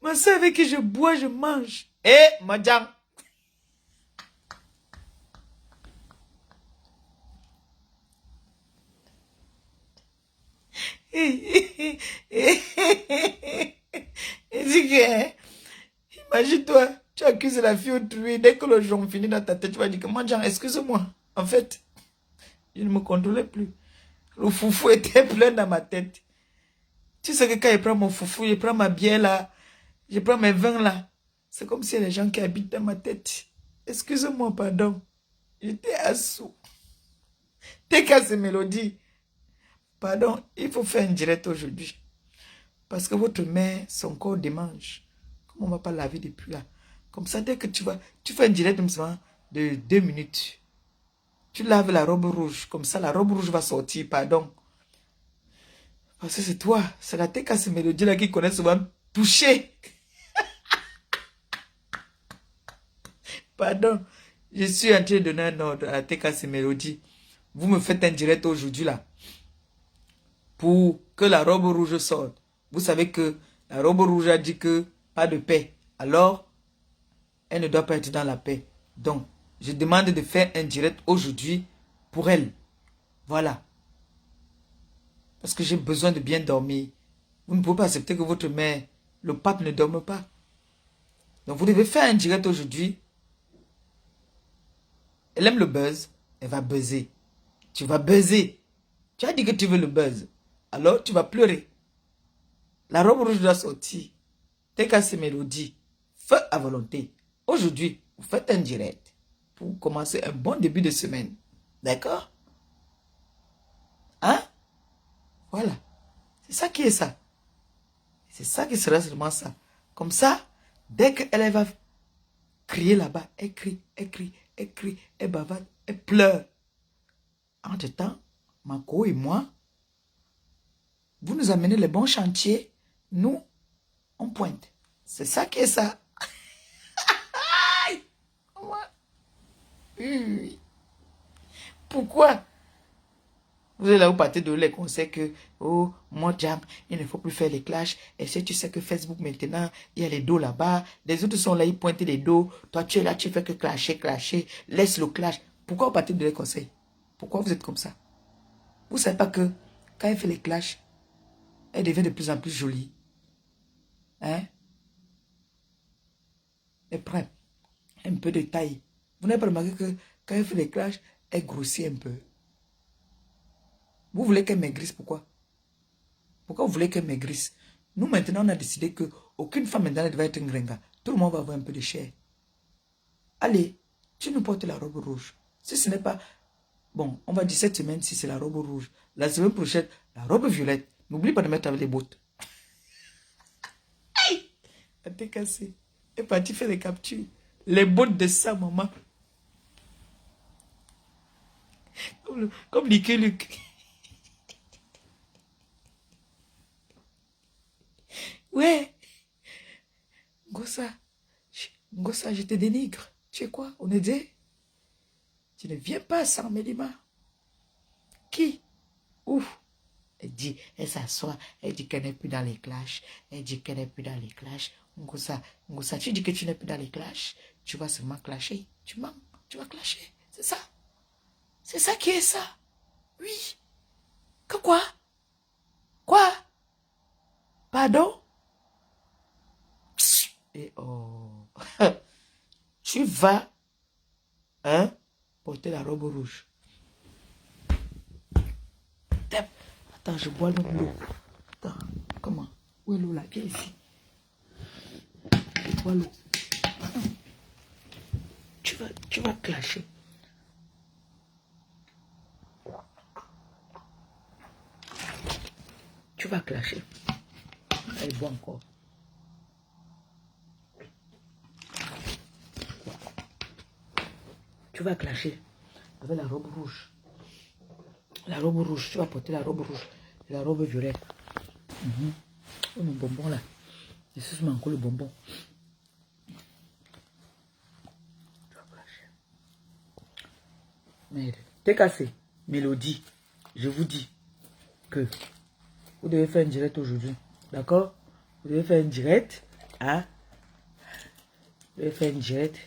Ma soeur avec qui je bois, je mange. Eh, madame. Il dit que, hein, imagine-toi, tu accuses la fille autrui, dès que le jour finit dans ta tête, tu vas dire que moi, Jean, excuse-moi. En fait, je ne me contrôlais plus. Le foufou était plein dans ma tête. Tu sais que quand je prends mon foufou, je prends ma bière là, je prends mes vins là. C'est comme si les gens qui habitent dans ma tête. Excuse-moi, pardon. J'étais assou. T'es cassé mélodie. Pardon, il faut faire un direct aujourd'hui. Parce que votre mère, son corps démange. Comment on ne va pas laver depuis là? Comme ça, dès que tu fais un direct de 2 minutes. Tu laves la robe rouge. Comme ça, la robe rouge va sortir, pardon. Parce que c'est toi, c'est la tête cassée mélodie là qui connaît souvent toucher. Pardon, je suis en train de donner un ordre à TKC Mélodie. Vous me faites un direct aujourd'hui là. Pour que la robe rouge sorte. Vous savez que la robe rouge a dit que pas de paix. Alors, elle ne doit pas être dans la paix. Donc, je demande de faire un direct aujourd'hui pour elle. Voilà. Parce que j'ai besoin de bien dormir. Vous ne pouvez pas accepter que votre mère, le pape ne dorme pas. Donc, vous devez faire un direct aujourd'hui. Elle aime le buzz, elle va buzzer. Tu vas buzzer. Tu as dit que tu veux le buzz. Alors tu vas pleurer. La robe rouge doit sortir. T'es cassé mélodie. Feu à volonté. Aujourd'hui, vous faites un direct pour commencer un bon début de semaine. D'accord? Hein? Voilà. C'est ça qui est ça. C'est ça qui sera seulement ça. Comme ça, dès qu'elle va crier là-bas, elle crie, elle crie, elle crie, elle bavarde, elle pleure. Entre-temps, Marco et moi, vous nous amenez les bons chantiers, nous, on pointe. C'est ça qui est ça. Oui. Pourquoi? Vous êtes là, vous partez de les conseils que, oh, moi, Jam, il ne faut plus faire les clashs. Et si tu sais que Facebook, maintenant, il y a les dos là-bas. Les autres sont là, ils pointent les dos. Toi, tu es là, tu fais que clasher, clasher. Laisse le clash. Pourquoi vous partez de les conseils? Pourquoi vous êtes comme ça? Vous ne savez pas que, quand elle fait les clashs, elle devient de plus en plus jolie. Hein? Elle prend un peu de taille. Vous n'avez pas remarqué que, quand elle fait les clashs, elle grossit un peu. Vous voulez qu'elle maigrisse, pourquoi? Pourquoi vous voulez qu'elle maigrisse? Nous, maintenant, on a décidé que aucune femme maintenant ne va être une gringa. Tout le monde va avoir un peu de chair. Allez, tu nous portes la robe rouge. Si ce n'est pas... Bon, on va dire cette semaine si c'est la robe rouge. La semaine prochaine, la robe violette. N'oublie pas de mettre avec les bottes. Aïe! Elle t'est cassée. Elle est partie faire les captures. Les bottes de sa maman. Comme Nicky Luke. Ouais. Gossa, je te dénigre. Tu sais quoi, on est dit? Tu ne viens pas sans Mélima. Qui? Ouf. Elle dit, elle s'assoit, elle dit qu'elle n'est plus dans les clashs. Elle dit qu'elle n'est plus dans les clashs. Ngossa, tu dis que tu n'es plus dans les clashs. Tu vas seulement clasher. Tu mens, tu vas clasher. C'est ça. C'est ça qui est ça. Oui. Que quoi? Quoi? Pardon? Et oh. Tu vas, hein, porter la robe rouge. Attends, je bois l'eau. Attends, comment? Où est l'eau là? Qui est ici? Je bois l'eau. Tu vas clasher. Tu vas clasher. Elle boit encore. Tu vas clasher avec la robe rouge. La robe rouge, tu vas porter la robe rouge et la robe violette. Oh, mon bonbon là. Je suis encore le bonbon. Tu vas clasher. Merde. T'es cassé. Mélodie. Je vous dis que vous devez faire un direct aujourd'hui. D'accord? Vous devez faire un direct. Hein? Vous devez faire un direct.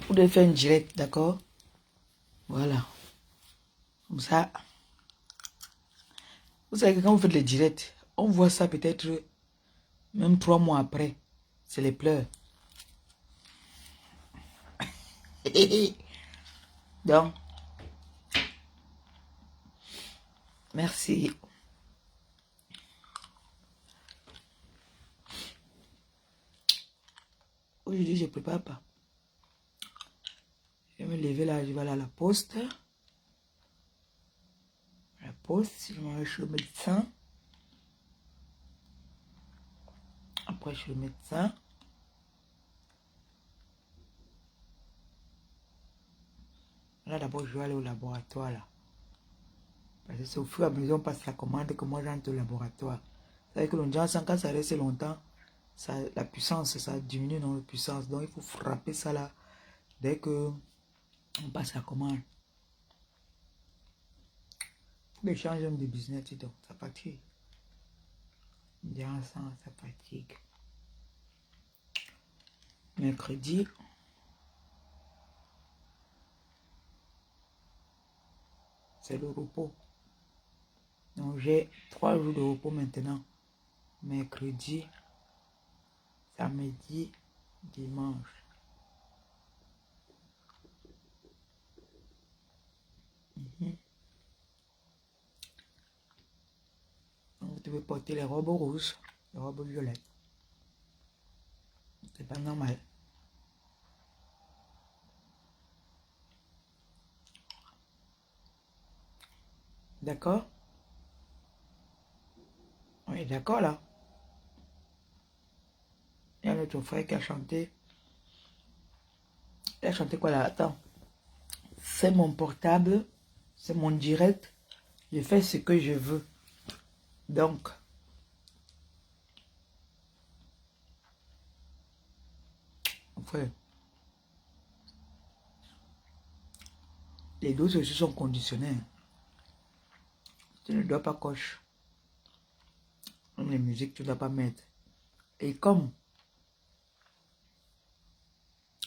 Vous devez faire un direct, d'accord? Voilà. Comme ça, Vous savez que quand vous faites les directs, on voit ça peut-être même 3 mois après. C'est les pleurs. Donc, merci. Aujourd'hui, je ne prépare pas. Je vais me lever là, je vais aller à la poste. La poste, je vais chez le médecin. Après, chez le médecin. Là, d'abord, je vais aller au laboratoire, là. Parce que c'est au fur et à mesure qu'on passe la commande que moi, j'entre au laboratoire. C'est vrai que l'on dit, quand ça reste longtemps, ça, la puissance, ça diminue dans la puissance. Donc, il faut frapper ça, là, dès que on passe la commande. Les change de business, donc, ça fatigue. Bien ça, ça fatigue. Mercredi, c'est le repos. Donc j'ai 3 jours de repos maintenant. Mercredi, samedi, dimanche. Donc vous devez porter les robes rouges, les robes violettes. C'est pas normal. D'accord? Oui, d'accord là. Il y a notre frère qui a chanté. Il a chanté quoi là? Attends. C'est mon portable, c'est mon direct. Je fais ce que je veux. Donc, frère, les doses aussi sont conditionnées. Tu ne dois pas cocher. Même les musiques, tu ne dois pas mettre. Et comme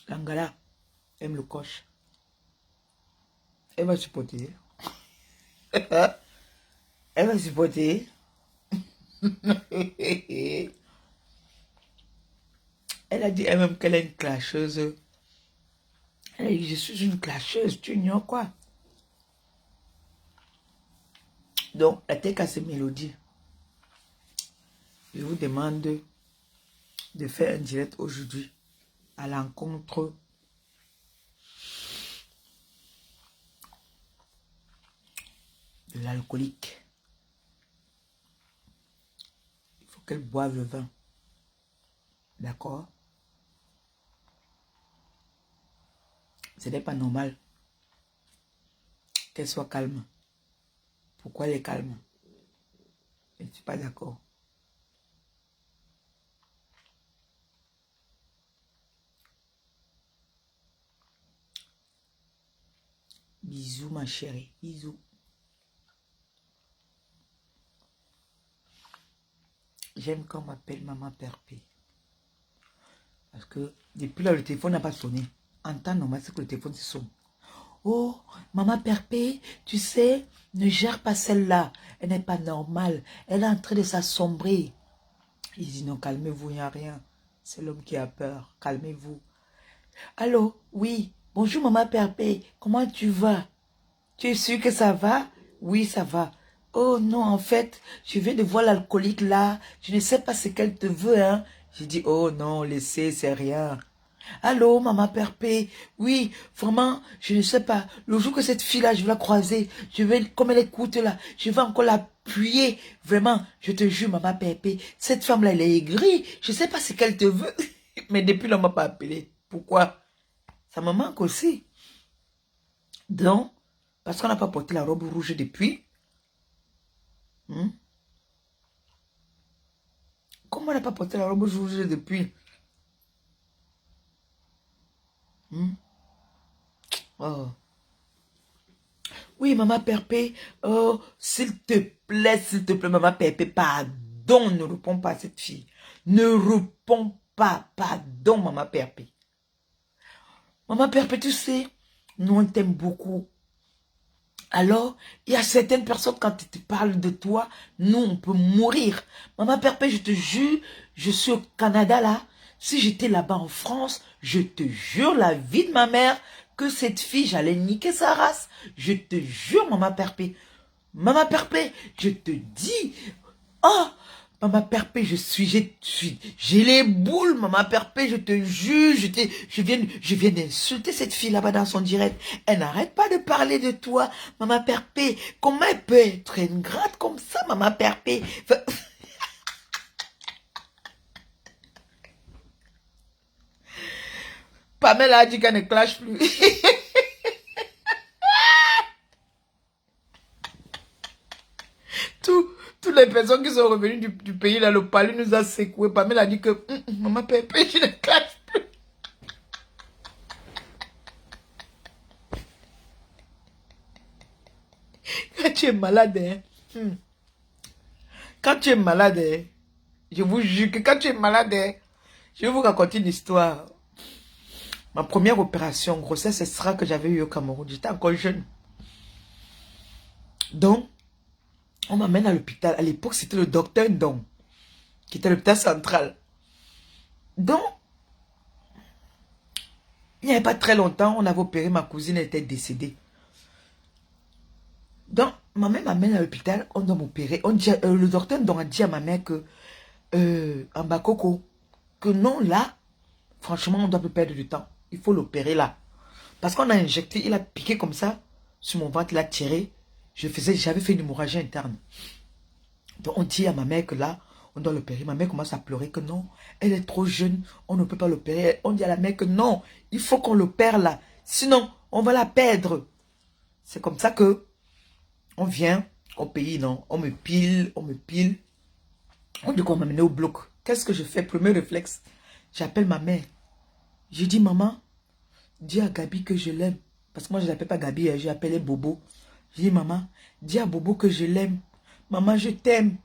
l'Angala aime le coche, elle va supporter. Elle va supporter. Elle a dit elle-même qu'elle est une clasheuse. Elle a dit, je suis une clasheuse, tu ignores quoi? Donc, la tête à ces mélodies. Je vous demande de faire un direct aujourd'hui à l'encontre de l'alcoolique. Il faut qu'elle boive le vin. D'accord? Ce n'est pas normal qu'elle soit calme. Pourquoi elle est calme? Je ne suis pas d'accord. Bisous ma chérie, bisous. J'aime quand on m'appelle Maman Perpé. Parce que depuis là, le téléphone n'a pas sonné. En temps normal, c'est que le téléphone se sonne. Oh, Maman Perpé, tu sais, ne gère pas celle-là. Elle n'est pas normale. Elle est en train de s'assombrer. Il dit non, calmez-vous, il n'y a rien. C'est l'homme qui a peur. Calmez-vous. Allô, oui. Bonjour Maman Perpé, comment tu vas? Tu es sûr que ça va? Oui, ça va. Oh non, en fait, je viens de voir l'alcoolique là. Je ne sais pas ce qu'elle te veut, hein. J'ai dit, oh non, laissez, c'est rien. Allô, Maman Perpé? Oui, vraiment, je ne sais pas. Le jour que cette fille-là, je vais la croiser, je vais, comme elle écoute là, je vais encore l'appuyer. Vraiment, je te jure, Maman Perpé, cette femme-là, elle est aigrie. Je ne sais pas ce qu'elle te veut. Mais depuis, là, on ne m'a pas appelé. Pourquoi? Ça me manque aussi. Donc, parce qu'on n'a pas porté la robe rouge depuis. Comment on n'a pas porté la robe rouge depuis? Oh. Oui, Maman Perpé, oh, s'il te plaît, Maman Perpé, pardon, ne réponds pas à cette fille. Ne réponds pas, pardon, Maman Perpé. Maman Perpé, tu sais, nous on t'aime beaucoup. Alors, il y a certaines personnes, quand ils te parlent de toi, nous, on peut mourir. Maman Perpé, je te jure, je suis au Canada, là. Si j'étais là-bas en France, je te jure, la vie de ma mère, que cette fille, j'allais niquer sa race. Je te jure, Maman Perpé. Maman Perpé, je te dis, oh, Maman Perpé, j'ai les boules, Maman Perpé, je te jure, je viens d'insulter cette fille là-bas dans son direct. Elle n'arrête pas de parler de toi, Maman Perpé. Comment elle peut être ingrate comme ça, Maman Perpé? Pamela a dit qu'elle ne clash plus. Toutes les personnes qui sont revenues du pays, là, le palais nous a secoué. Pamela a dit que Maman Pépé, je ne clash plus. Quand tu es malade, hein, quand tu es malade, hein, je vous jure que quand tu es malade, hein, je vais vous raconter une histoire. Ma première opération, grossesse, ce sera que j'avais eu au Cameroun. J'étais encore jeune. Donc, on m'amène à l'hôpital. À l'époque, c'était le docteur Ndong, qui était à l'hôpital central. Donc, il n'y avait pas très longtemps, on avait opéré, ma cousine était décédée. Donc, ma mère m'amène à l'hôpital, on doit m'opérer. Le docteur Ndong a dit à ma mère que, en Bakoko, que non, là, franchement, on ne doit pas perdre du temps. Il faut l'opérer là. Parce qu'on a injecté, il a piqué comme ça, sur mon ventre, il a tiré. J'avais fait une hémorragie interne. Donc on dit à ma mère que là, on doit l'opérer. Ma mère commence à pleurer que non, elle est trop jeune, on ne peut pas l'opérer. On dit à la mère que non, il faut qu'on l'opère là. Sinon, on va la perdre. C'est comme ça que on vient au pays, non. On me pile, on me pile. On dit qu'on m'a mené au bloc. Qu'est-ce que je fais? Premier réflexe, j'appelle ma mère. Je dis, maman, dis à Gabi que je l'aime. Parce que moi, je ne l'appelle pas Gabi, j'ai appelé Bobo. Je dis, maman, dis à Bobo que je l'aime. Maman, je t'aime.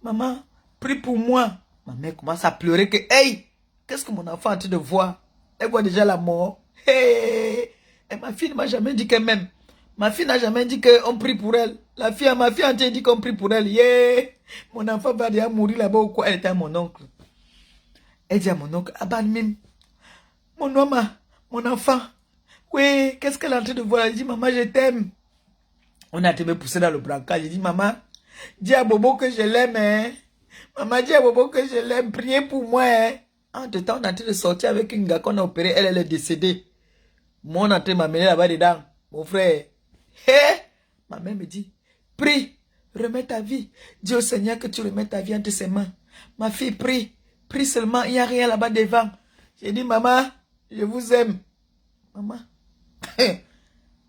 Maman, prie pour moi. Ma mère commence à pleurer que, hey, qu'est-ce que mon enfant est en train de voir? Elle voit déjà la mort. Hey! Et ma fille ne m'a jamais dit qu'elle m'aime. Ma fille n'a jamais dit qu'on prie pour elle. Ma fille a en train de dire qu'on prie pour elle. Yeah! Mon enfant va déjà mourir là-bas ou quoi? Elle était à mon oncle. Elle dit à mon oncle, Abanmim, mon homme, mon enfant, oui, qu'est-ce qu'elle est en train de voir? Elle dit, maman, je t'aime. On a été me pousser dans le brancard. J'ai dit, maman, dis à Bobo que je l'aime, hein. Maman, dis à Bobo que je l'aime, priez pour moi, hein. Entre-temps, on a été de sortir avec une gars qu'on a opéré, elle est décédée. Moi, on a été m'amener là-bas dedans, mon frère. Hé! Ma mère me dit, prie, remets ta vie. Dis au Seigneur que tu remets ta vie entre ses mains. Ma fille, prie, prie seulement, il n'y a rien là-bas devant. J'ai dit, maman, je vous aime. Maman,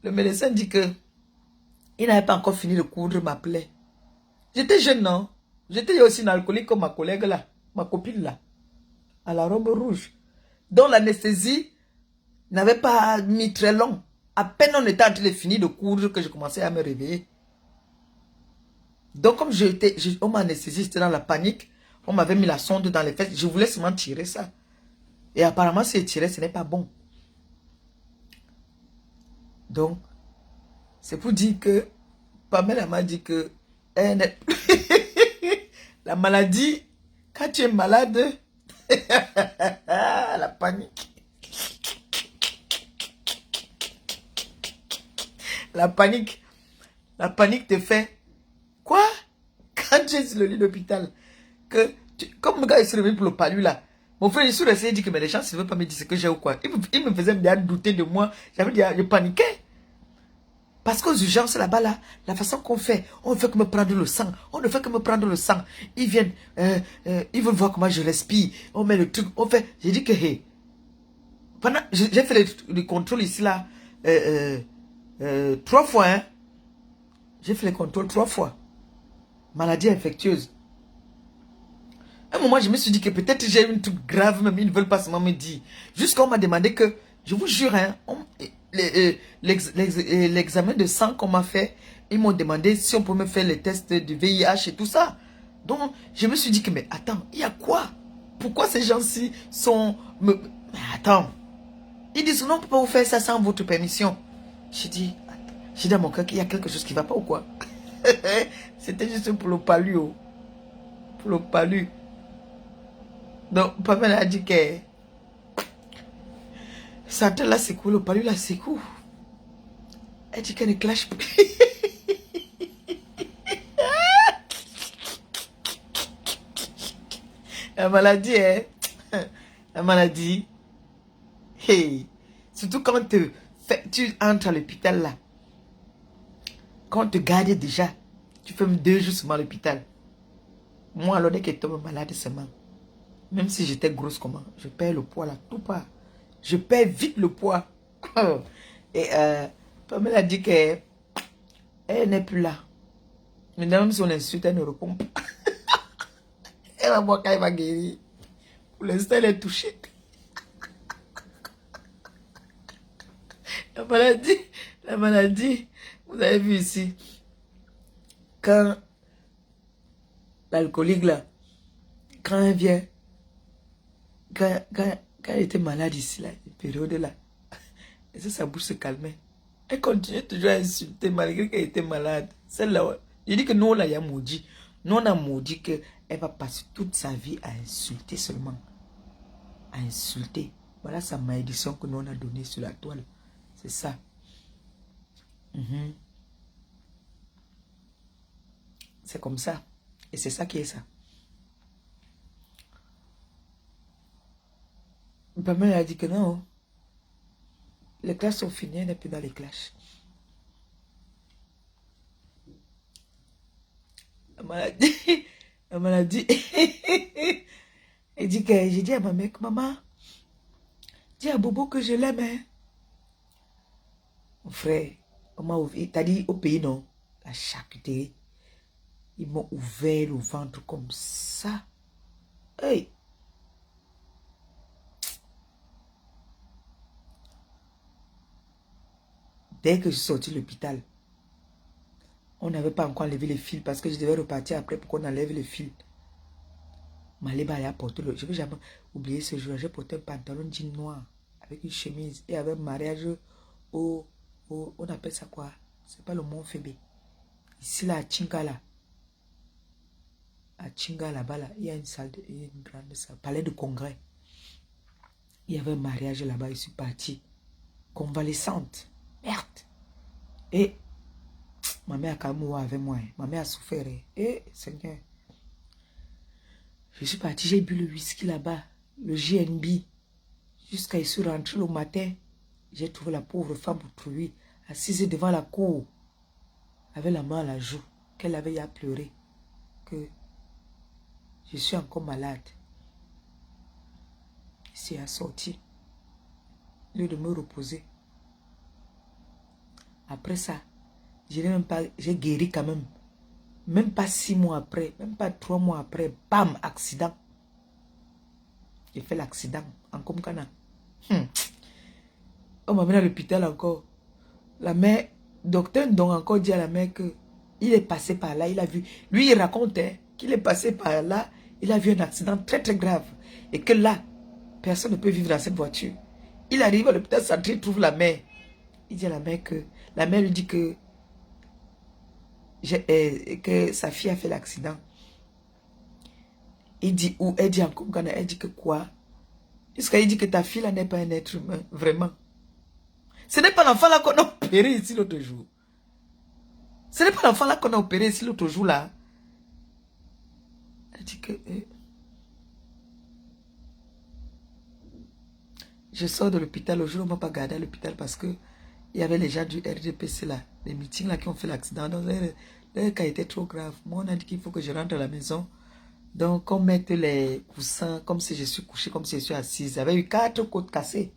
le médecin dit que il n'avait pas encore fini de coudre ma plaie. J'étais jeune, non? J'étais aussi une alcoolique comme ma collègue là, ma copine là, à la robe rouge. Donc l'anesthésie n'avait pas mis très long. À peine on était en train de finir de coudre que je commençais à me réveiller. Donc comme on m'a anesthésié, j'étais dans la panique. On m'avait mis la sonde dans les fesses. Je voulais seulement tirer ça. Et apparemment, si je tirais, ce n'est pas bon. Donc, c'est pour dire que Pamela m'a dit que la maladie, quand tu es malade, la panique. La panique te fait quoi? Quand tu es sur le lit d'hôpital, comme le gars est réveillé pour le palu là, mon frère, je suis resté et dit que mais les gens ne veulent pas me dire ce que j'ai ou quoi. Il me faisait bien douter de moi. J'avais dit, je paniquais. Parce qu'aux urgences là-bas, là, la façon qu'on fait, on ne fait que me prendre le sang. On ne fait que me prendre le sang. Ils viennent, ils veulent voir comment je respire. On met le truc, on fait. J'ai dit que, hey, pendant, j'ai fait le contrôle ici là, 3 fois, hein. J'ai fait les contrôles 3 fois. Maladie infectieuse. À un moment, je me suis dit que peut-être j'ai une truc grave, même ils ne veulent pas seulement me dire. Jusqu'à on m'a demandé que, je vous jure, hein, l'examen de sang qu'on m'a fait, ils m'ont demandé si on pouvait me faire les tests du VIH et tout ça. Donc, je me suis dit que, mais attends, il y a quoi? Pourquoi ces gens-ci sont... Mais attends. Ils disent, non, on ne peut pas vous faire ça sans votre permission. J'ai dit, attends. J'ai dans mon cœur qu'il y a quelque chose qui ne va pas ou quoi? C'était juste pour le palu. Oh. Pour le palu. Donc, Pamela a dit que Satan là c'est cool, le palu là c'est cool. Elle dit qu'elle ne clash plus. La maladie, hein? La maladie. Hey. Surtout quand tu entres à l'hôpital là. Quand on te garde déjà, tu fais 2 jours seulement à l'hôpital. Moi, alors dès que je tombe malade seulement, même si j'étais grosse comment, je perds le poids là, tout pas. Je perds vite le poids. Et Pamela a dit qu'elle n'est plus là. Maintenant, même si on l'insulte, elle ne répond pas. Elle va voir quand elle va guérir. Pour l'instant, elle est touchée. La maladie, vous avez vu ici, quand l'alcoolique là, quand elle vient, quand elle était malade ici, là, une période là, et ça, sa bouche se calmait. Elle continuait toujours à insulter malgré qu'elle était malade. Celle-là, je dis que nous, là, il y a maudit. Nous, on a maudit qu'elle va passer toute sa vie à insulter seulement. À insulter. Voilà sa malédiction que nous, on a donnée sur la toile. C'est ça. C'est comme ça. Et c'est ça qui est ça. Pamela a dit que non. Les classes sont finies, elle n'est plus dans les classes. Elle m'a dit. Elle dit que j'ai dit à ma mère que maman, dis à Bobo que je l'aime. Hein. Mon frère, t'as dit au pays non, la charcuterie. Ils m'ont ouvert le ventre comme ça. Hey. Dès que je suis sorti de l'hôpital, on n'avait pas encore enlevé les fils parce que je devais repartir après pour qu'on enlève les fils. Maléba a porté je ne vais jamais oublier ce jour. J'ai porté un pantalon jean noir avec une chemise et avec un mariage on appelle ça quoi? C'est pas le Mont Fébé. Ici là, à Chingala. À Chinga là-bas, là, il y a une salle, une grande salle, palais de congrès. Il y avait un mariage là-bas, je suis parti. Convalescente. Merde. Et ma mère a quand même avec moi. Ma mère a souffert. Et Seigneur. Je suis parti, j'ai bu le whisky là-bas, le GNB. Jusqu'à je suis rentré le matin. J'ai trouvé la pauvre femme autrui, assise devant la cour, avec la main à la joue, qu'elle avait à pleurer. Que je suis encore malade. C'est assorti. Au lieu de me reposer. Après ça, j'ai guéri quand même. Même pas 6 mois après, même pas 3 mois après, bam, accident. J'ai fait l'accident en Komkana. On m'a mis à l'hôpital encore. La mère, docteur donc encore dit à la mère que il est passé par là, il a vu. Lui, il racontait qu'il est passé par là, il a vu un accident très très grave. Et que là, personne ne peut vivre dans cette voiture. Il arrive à l'hôpital central, il trouve la mère. Il dit à la mère que, la mère lui dit que sa fille a fait l'accident. Il dit, ou elle dit encore, elle dit que quoi? Jusqu'à il dit que ta fille là n'est pas un être humain, vraiment. Ce n'est pas l'enfant là qu'on a opéré ici l'autre jour. Ce n'est pas l'enfant là qu'on a opéré ici l'autre jour là. Elle dit que... Je sors de l'hôpital, le jour où on ne m'a pas gardé à l'hôpital parce que il y avait les gens du RDPC là, les meetings là qui ont fait l'accident. Donc leur cas était trop grave. Moi on a dit qu'il faut que je rentre à la maison. Donc on mette les coussins comme si je suis couché, comme si je suis assise. J'avais eu 4 côtes cassées.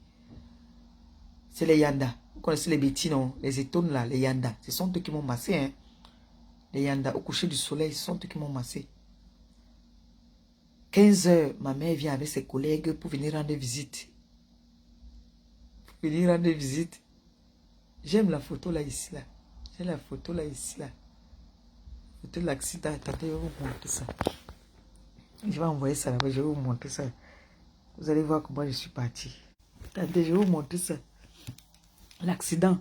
C'est les Yanda. Vous connaissez les bêtis, non? Les étones là, les Yanda. Ce sont eux qui m'ont massé. Hein? Les Yanda, au coucher du soleil, ce sont eux qui m'ont massé. 15 heures, ma mère vient avec ses collègues pour venir rendre visite. J'aime la photo là, ici, là. J'ai la photo là, ici, là. Photo de l'accident. Attendez, je vais vous montrer ça. Je vais envoyer ça là-bas, je vais vous montrer ça. Vous allez voir comment je suis parti. Attendez, je vais vous montrer ça. L'accident.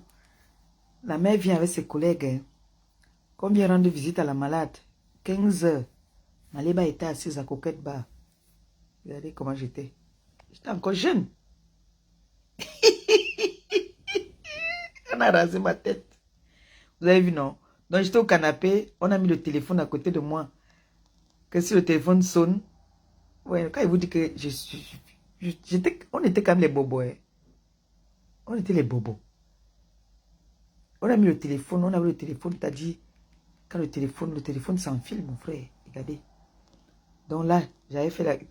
La mère vient avec ses collègues. Hein. Quand on vient rendre visite à la malade, 15 heures, Maleba était assise à Coquette Bar. Regardez comment j'étais. J'étais encore jeune. On a rasé ma tête. Vous avez vu, non? Donc j'étais au canapé, on a mis le téléphone à côté de moi. Que si le téléphone sonne, ouais, quand il vous dit que on était comme les bobos. Hein. On était les bobos. On a mis le téléphone, on a vu le téléphone, t'as dit, quand le téléphone s'enfile, mon frère, regardez. Donc là, j'avais fait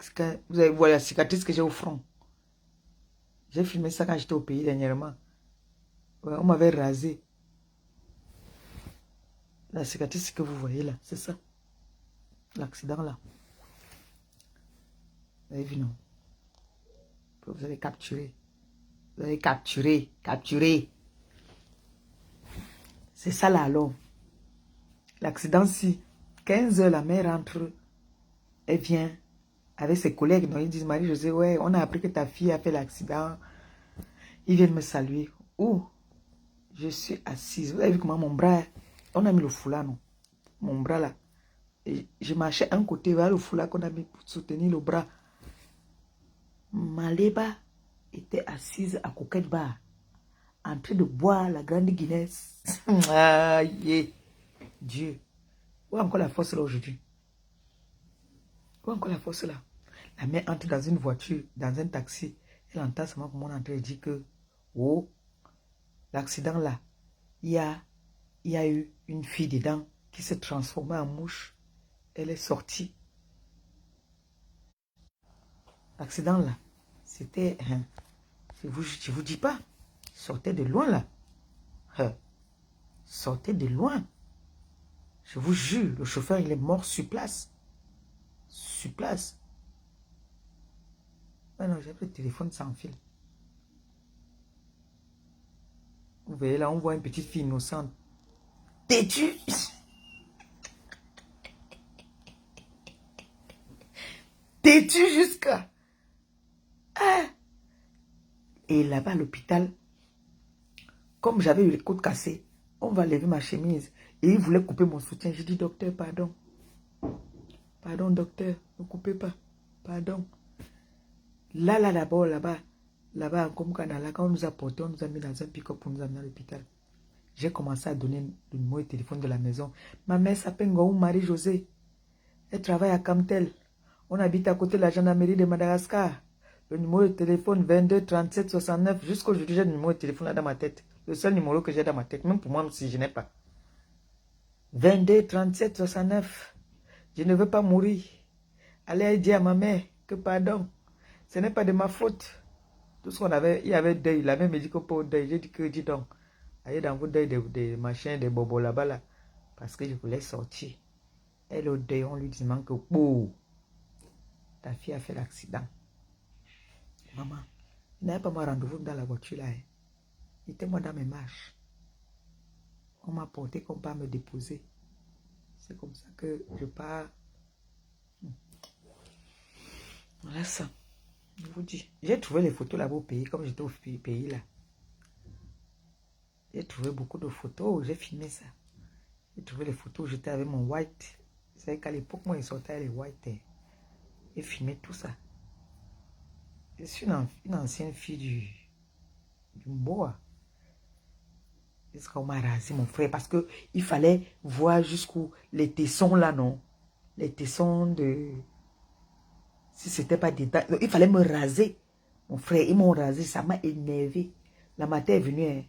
vous avez vu la cicatrice que j'ai au front. J'ai filmé ça quand j'étais au pays dernièrement. Ouais, on m'avait rasé. La cicatrice que vous voyez là, c'est ça. L'accident là. Vous avez vu, non? Vous avez capturé. Vous avez capturé. C'est ça là alors. L'accident, si 15 heures, la mère rentre, elle vient avec ses collègues. Donc ils disent, Marie-Josée, ouais, on a appris que ta fille a fait l'accident. Ils viennent me saluer. Oh, je suis assise. Vous avez vu comment mon bras, on a mis le foulard, non? Mon bras là. Et je marchais un côté vers le foulard qu'on a mis pour soutenir le bras. Maleba était assise à Coquette Bar, en train de boire la grande Guinness. Ah, yeah. Dieu. Où est encore la force là aujourd'hui? Où est encore la force là? La mère entre dans une voiture, dans un taxi. Elle entend seulement comment on est en train de dire que, oh, l'accident là, il y a eu une fille dedans qui s'est transformée en mouche. Elle est sortie. L'accident là, c'était, je vous dis pas, sortait de loin là. Sortait de loin. Je vous jure, le chauffeur il est mort sur place. Sur place. Ah non, j'ai pris le téléphone sans fil. Vous voyez là, on voit une petite fille innocente. Têtue. Têtue jusqu'à... Ah. Et là-bas à l'hôpital, comme j'avais eu les côtes cassées, on va lever ma chemise. Et il voulait couper mon soutien. J'ai dit, docteur, pardon. Pardon, docteur, ne coupez pas. Pardon. Là, d'abord, là-bas, comme Canada, quand on nous a portés, on nous a mis dans un pick-up pour nous amener à l'hôpital. J'ai commencé à donner le numéro de téléphone de la maison. Ma mère s'appelle Ngou Marie-Josée. Elle travaille à Camtel. On habite à côté de la gendarmerie de Madagascar. Le numéro de téléphone 22 37 69. Jusqu'aujourd'hui, j'ai le numéro de téléphone là dans ma tête. Le seul numéro que j'ai dans ma tête, même pour moi, si je n'ai pas. 22 37 69. Je ne veux pas mourir. Allez dire à ma mère que pardon. Ce n'est pas de ma faute. Tout ce qu'on avait, il y avait deuil. La mère me dit que pas au deuil. J'ai dit que, dis donc, allez dans vos deuils des machins, des bobos là-bas là. Parce que je voulais sortir. Elle au deuil, on lui dit que, oh, ta fille a fait l'accident. Maman, il n'avait pas mon rendez-vous dans la voiture là. Il était moi dans mes marches. On m'a porté comme pas me déposer. C'est comme ça que je pars. Voilà ça. Je vous dis. J'ai trouvé les photos là-bas au pays, comme j'étais au pays là. J'ai trouvé beaucoup de photos, j'ai filmé ça. J'ai trouvé les photos, j'étais avec mon white. Vous savez qu'à l'époque, moi, il sortait les white. J'ai filmé tout ça. Je suis une ancienne fille du Mboa. Est-ce qu'on m'a rasé, mon frère? Parce qu'il fallait voir jusqu'où les tessons là, non? Les tessons de... Si c'était pas des dents, il fallait me raser. Mon frère, ils m'ont rasé, ça m'a énervé. La matin est venue, hein.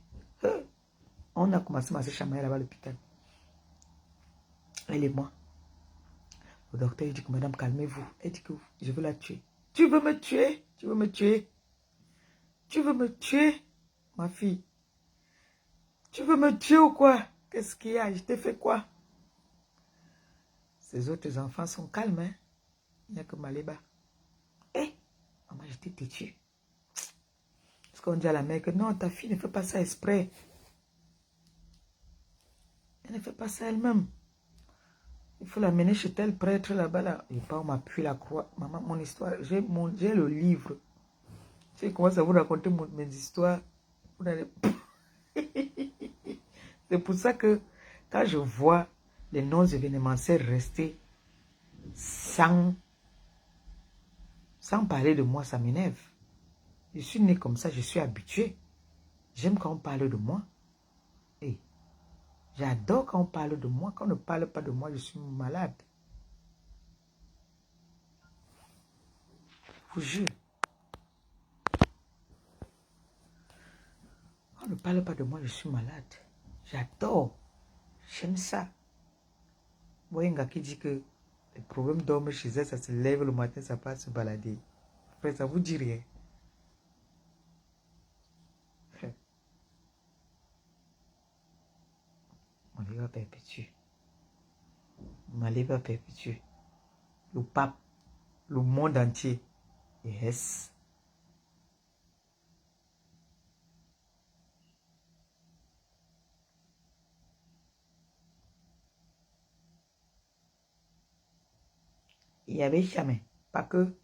On a commencé à se chamailler là-bas à l'hôpital. Elle et moi. Le docteur dit que madame, calmez-vous. Elle dit que je veux la tuer. Tu veux me tuer? Tu veux me tuer? Tu veux me tuer, ma fille? Tu veux me tuer ou quoi? Qu'est-ce qu'il y a? Je t'ai fait quoi? Ces autres enfants sont calmes, hein? Il n'y a que Maleba. Eh, maman, je t'ai têtu. Parce qu'on dit à la mère que non, ta fille ne fait pas ça exprès. Elle ne fait pas ça elle-même. Il faut l'amener chez tel prêtre là-bas. Là. Et pas on m'appuie la croix. Maman, mon histoire, j'ai le livre. Je commence à vous raconter mes histoires. Vous n'allez... C'est pour ça que quand je vois les noms événementiels rester sans parler de moi, ça m'énerve. Je suis né comme ça, je suis habitué. J'aime quand on parle de moi. Et j'adore quand on parle de moi. Quand on ne parle pas de moi, je suis malade. Je vous jure. Quand on ne parle pas de moi, je suis malade. J'adore. J'aime ça. Vous voyez un gars qui dit que les problèmes dorment chez elle, ça se lève le matin, ça part se balader. Après, ça vous dit rien. Mon livre perpétue. Ma livre perpétue. Le pape, le monde entier. Yes. Il y avait jamais. Pas que.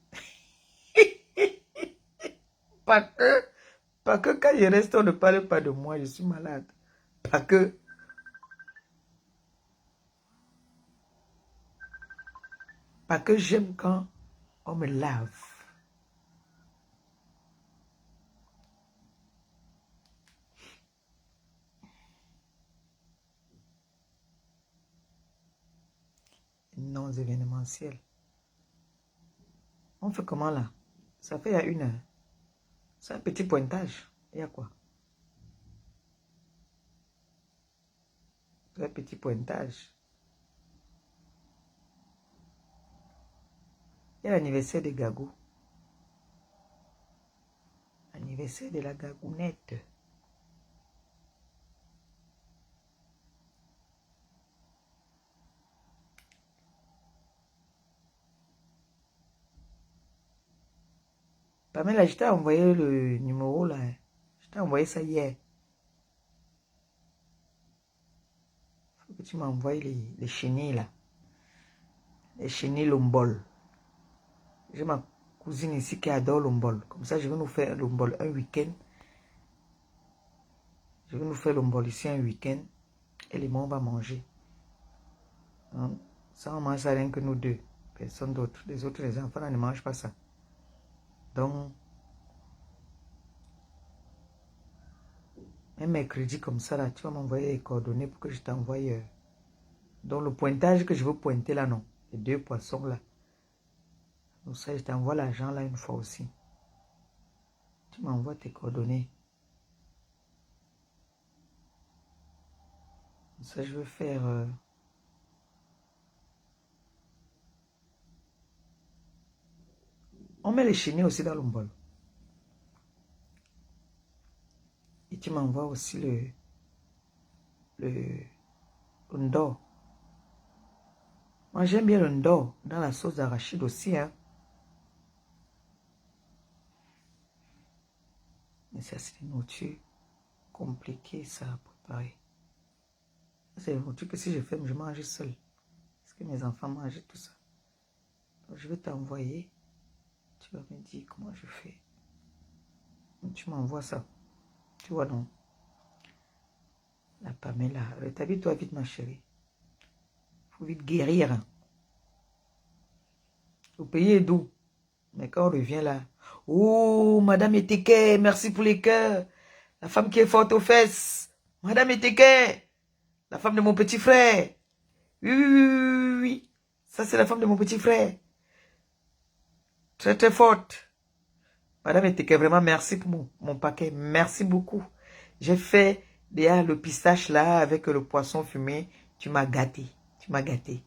Pas que. Pas que quand je reste, on ne parle pas de moi, je suis malade. Pas que. Pas que j'aime quand on me lave. Non événementiel. On fait comment là? Ça fait il y a 1 heure. C'est un petit pointage. Il y a quoi? C'est un petit pointage. Il y a l'anniversaire de Gagou. Anniversaire de la Gagounette. Pamela, je t'ai envoyé le numéro là. Je t'ai envoyé ça hier. Il faut que tu m'envoies les chenilles là. Les chenilles lombol. J'ai ma cousine ici qui adore lombol. Comme ça, je vais nous faire lombol un week-end. Je vais nous faire lombol ici un week-end. Et les mots on va manger. Hein? Ça, on mange ça rien que nous deux. Personne d'autre. Les autres, les enfants, là, ne mangent pas ça. Donc, un mercredi comme ça, là, tu vas m'envoyer les coordonnées pour que je t'envoie. Donc, le pointage que je veux pointer là, non. Les 2 poissons là. Donc ça, je t'envoie l'argent là une fois aussi. Tu m'envoies tes coordonnées. Ça, je veux faire... On met les chenilles aussi dans le bol. Et tu m'envoies aussi le ndor. Moi, j'aime bien le ndor dans la sauce d'arachide aussi. Hein. Mais ça, c'est une nourriture compliquée, ça, à préparer. C'est une nourriture que si je fais, je mange seul. Parce que mes enfants mangent tout ça. Donc, je vais t'envoyer. Tu vas me dire comment je fais. Donc, tu m'envoies ça. Tu vois, non? La Pamela. Rétablis-toi vite, ma chérie. Il faut vite guérir. Le pays est doux. Mais quand on revient là, oh, Madame Eteke, merci pour les cœurs. La femme qui est forte aux fesses. Madame Eteke, la femme de mon petit frère. Oui, oui, oui, oui, oui. Ça, c'est la femme de mon petit frère. Très, très forte. Madame Eteke, vraiment, merci pour mon paquet. Merci beaucoup. J'ai fait déjà le pistache là avec le poisson fumé. Tu m'as gâté. Tu m'as gâté.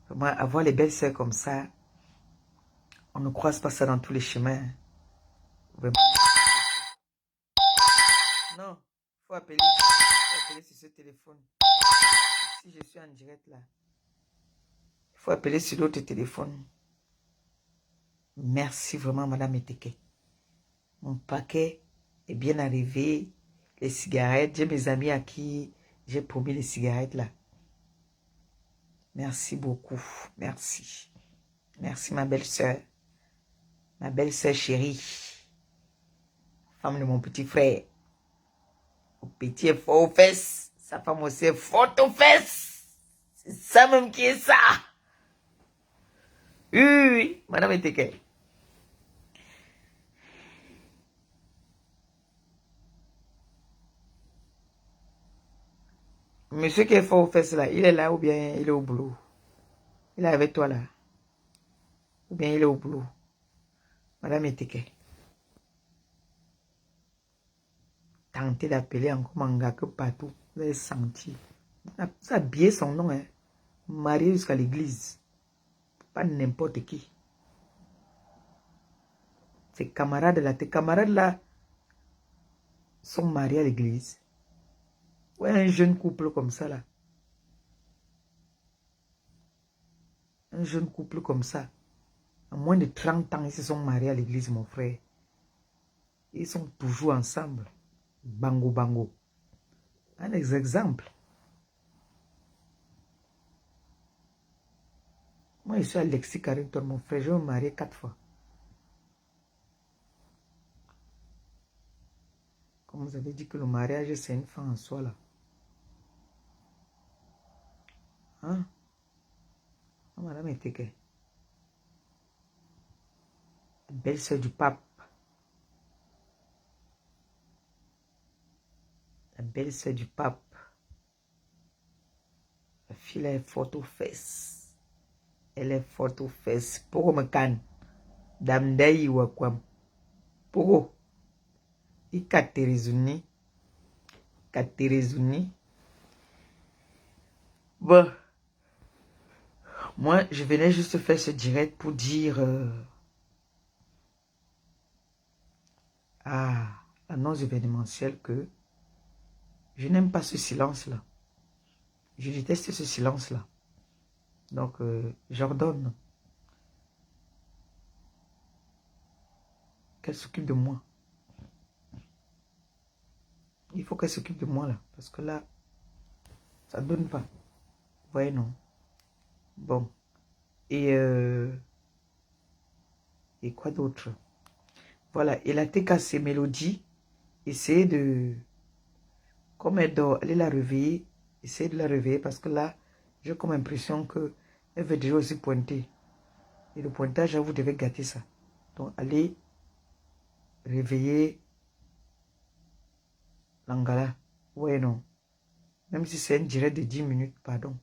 Vraiment, avoir les belles sœurs comme ça, on ne croise pas ça dans tous les chemins. Vraiment. Non, il faut appeler sur ce téléphone. Si je suis en direct là, il faut appeler sur l'autre téléphone. Merci vraiment, Madame Eteke. Mon paquet est bien arrivé. Les cigarettes, j'ai mes amis à qui j'ai promis les cigarettes là. Merci beaucoup. Merci. Merci, ma belle-sœur. Ma belle-sœur chérie. Femme de mon petit frère. Au petit et fort aux fesses. Sa femme aussi est forte aux fesses. C'est ça même qui est ça. Oui, madame Eteke. Monsieur qui est fort aux fesses là, il est là ou bien il est au boulot? Il est avec toi là. Ou bien il est au boulot? Madame Eteke. Tentez d'appeler encore Manga que partout. Vous avez senti. Ça a bien son nom, hein. Marié jusqu'à l'église. Pas n'importe qui. Tes camarades là sont mariés à l'église. Ouais, un jeune couple comme ça là. Un jeune couple comme ça. À moins de 30 ans, ils se sont mariés à l'église, mon frère. Ils sont toujours ensemble. Bango, bango. Un exemple. Moi, je suis Alexis Carrington, mon frère. Je me marié 4 fois. Comme vous avez dit que le mariage, c'est une fin en soi, là. Hein? Oh, madame Eteke. La belle-sœur du pape. La belle-sœur du pape. La fille là est forte aux fesses. Elle est forte aux fesses. Pourquoi me canne? Damdaï ou quoi? Pourquoi? Il Katerezuni. Bon. Moi, je venais juste faire ce direct pour dire à l'annonce événementielle que je n'aime pas ce silence-là. Je déteste ce silence-là. Donc, j'ordonne qu'elle s'occupe de moi. Il faut qu'elle s'occupe de moi, là. Parce que là, ça ne donne pas. Vous voyez, non? Bon. Et quoi d'autre? Voilà. Et la TKC Mélodie, essayez de... Comme elle dort, allez la réveiller. Essayez de la réveiller parce que là, j'ai comme impression que elle veut déjà aussi pointer. Et le pointage, vous devez gâter ça. Donc, allez réveiller l'Angala. Ouais, non. Même si c'est un direct de 10 minutes, pardon.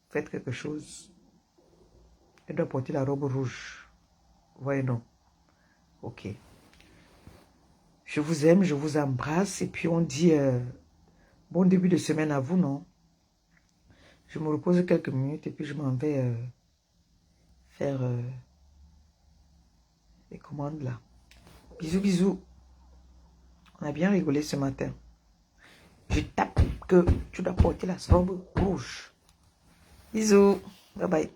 Faites quelque chose. Elle doit porter la robe rouge. Ouais, non. Ok. Je vous aime, je vous embrasse. Et puis on dit bon début de semaine à vous, non? Je me repose quelques minutes et puis je m'en vais faire les commandes là. Bisous, bisous. On a bien rigolé ce matin. Je tape que tu dois porter la robe rouge. Bisous. Bye bye.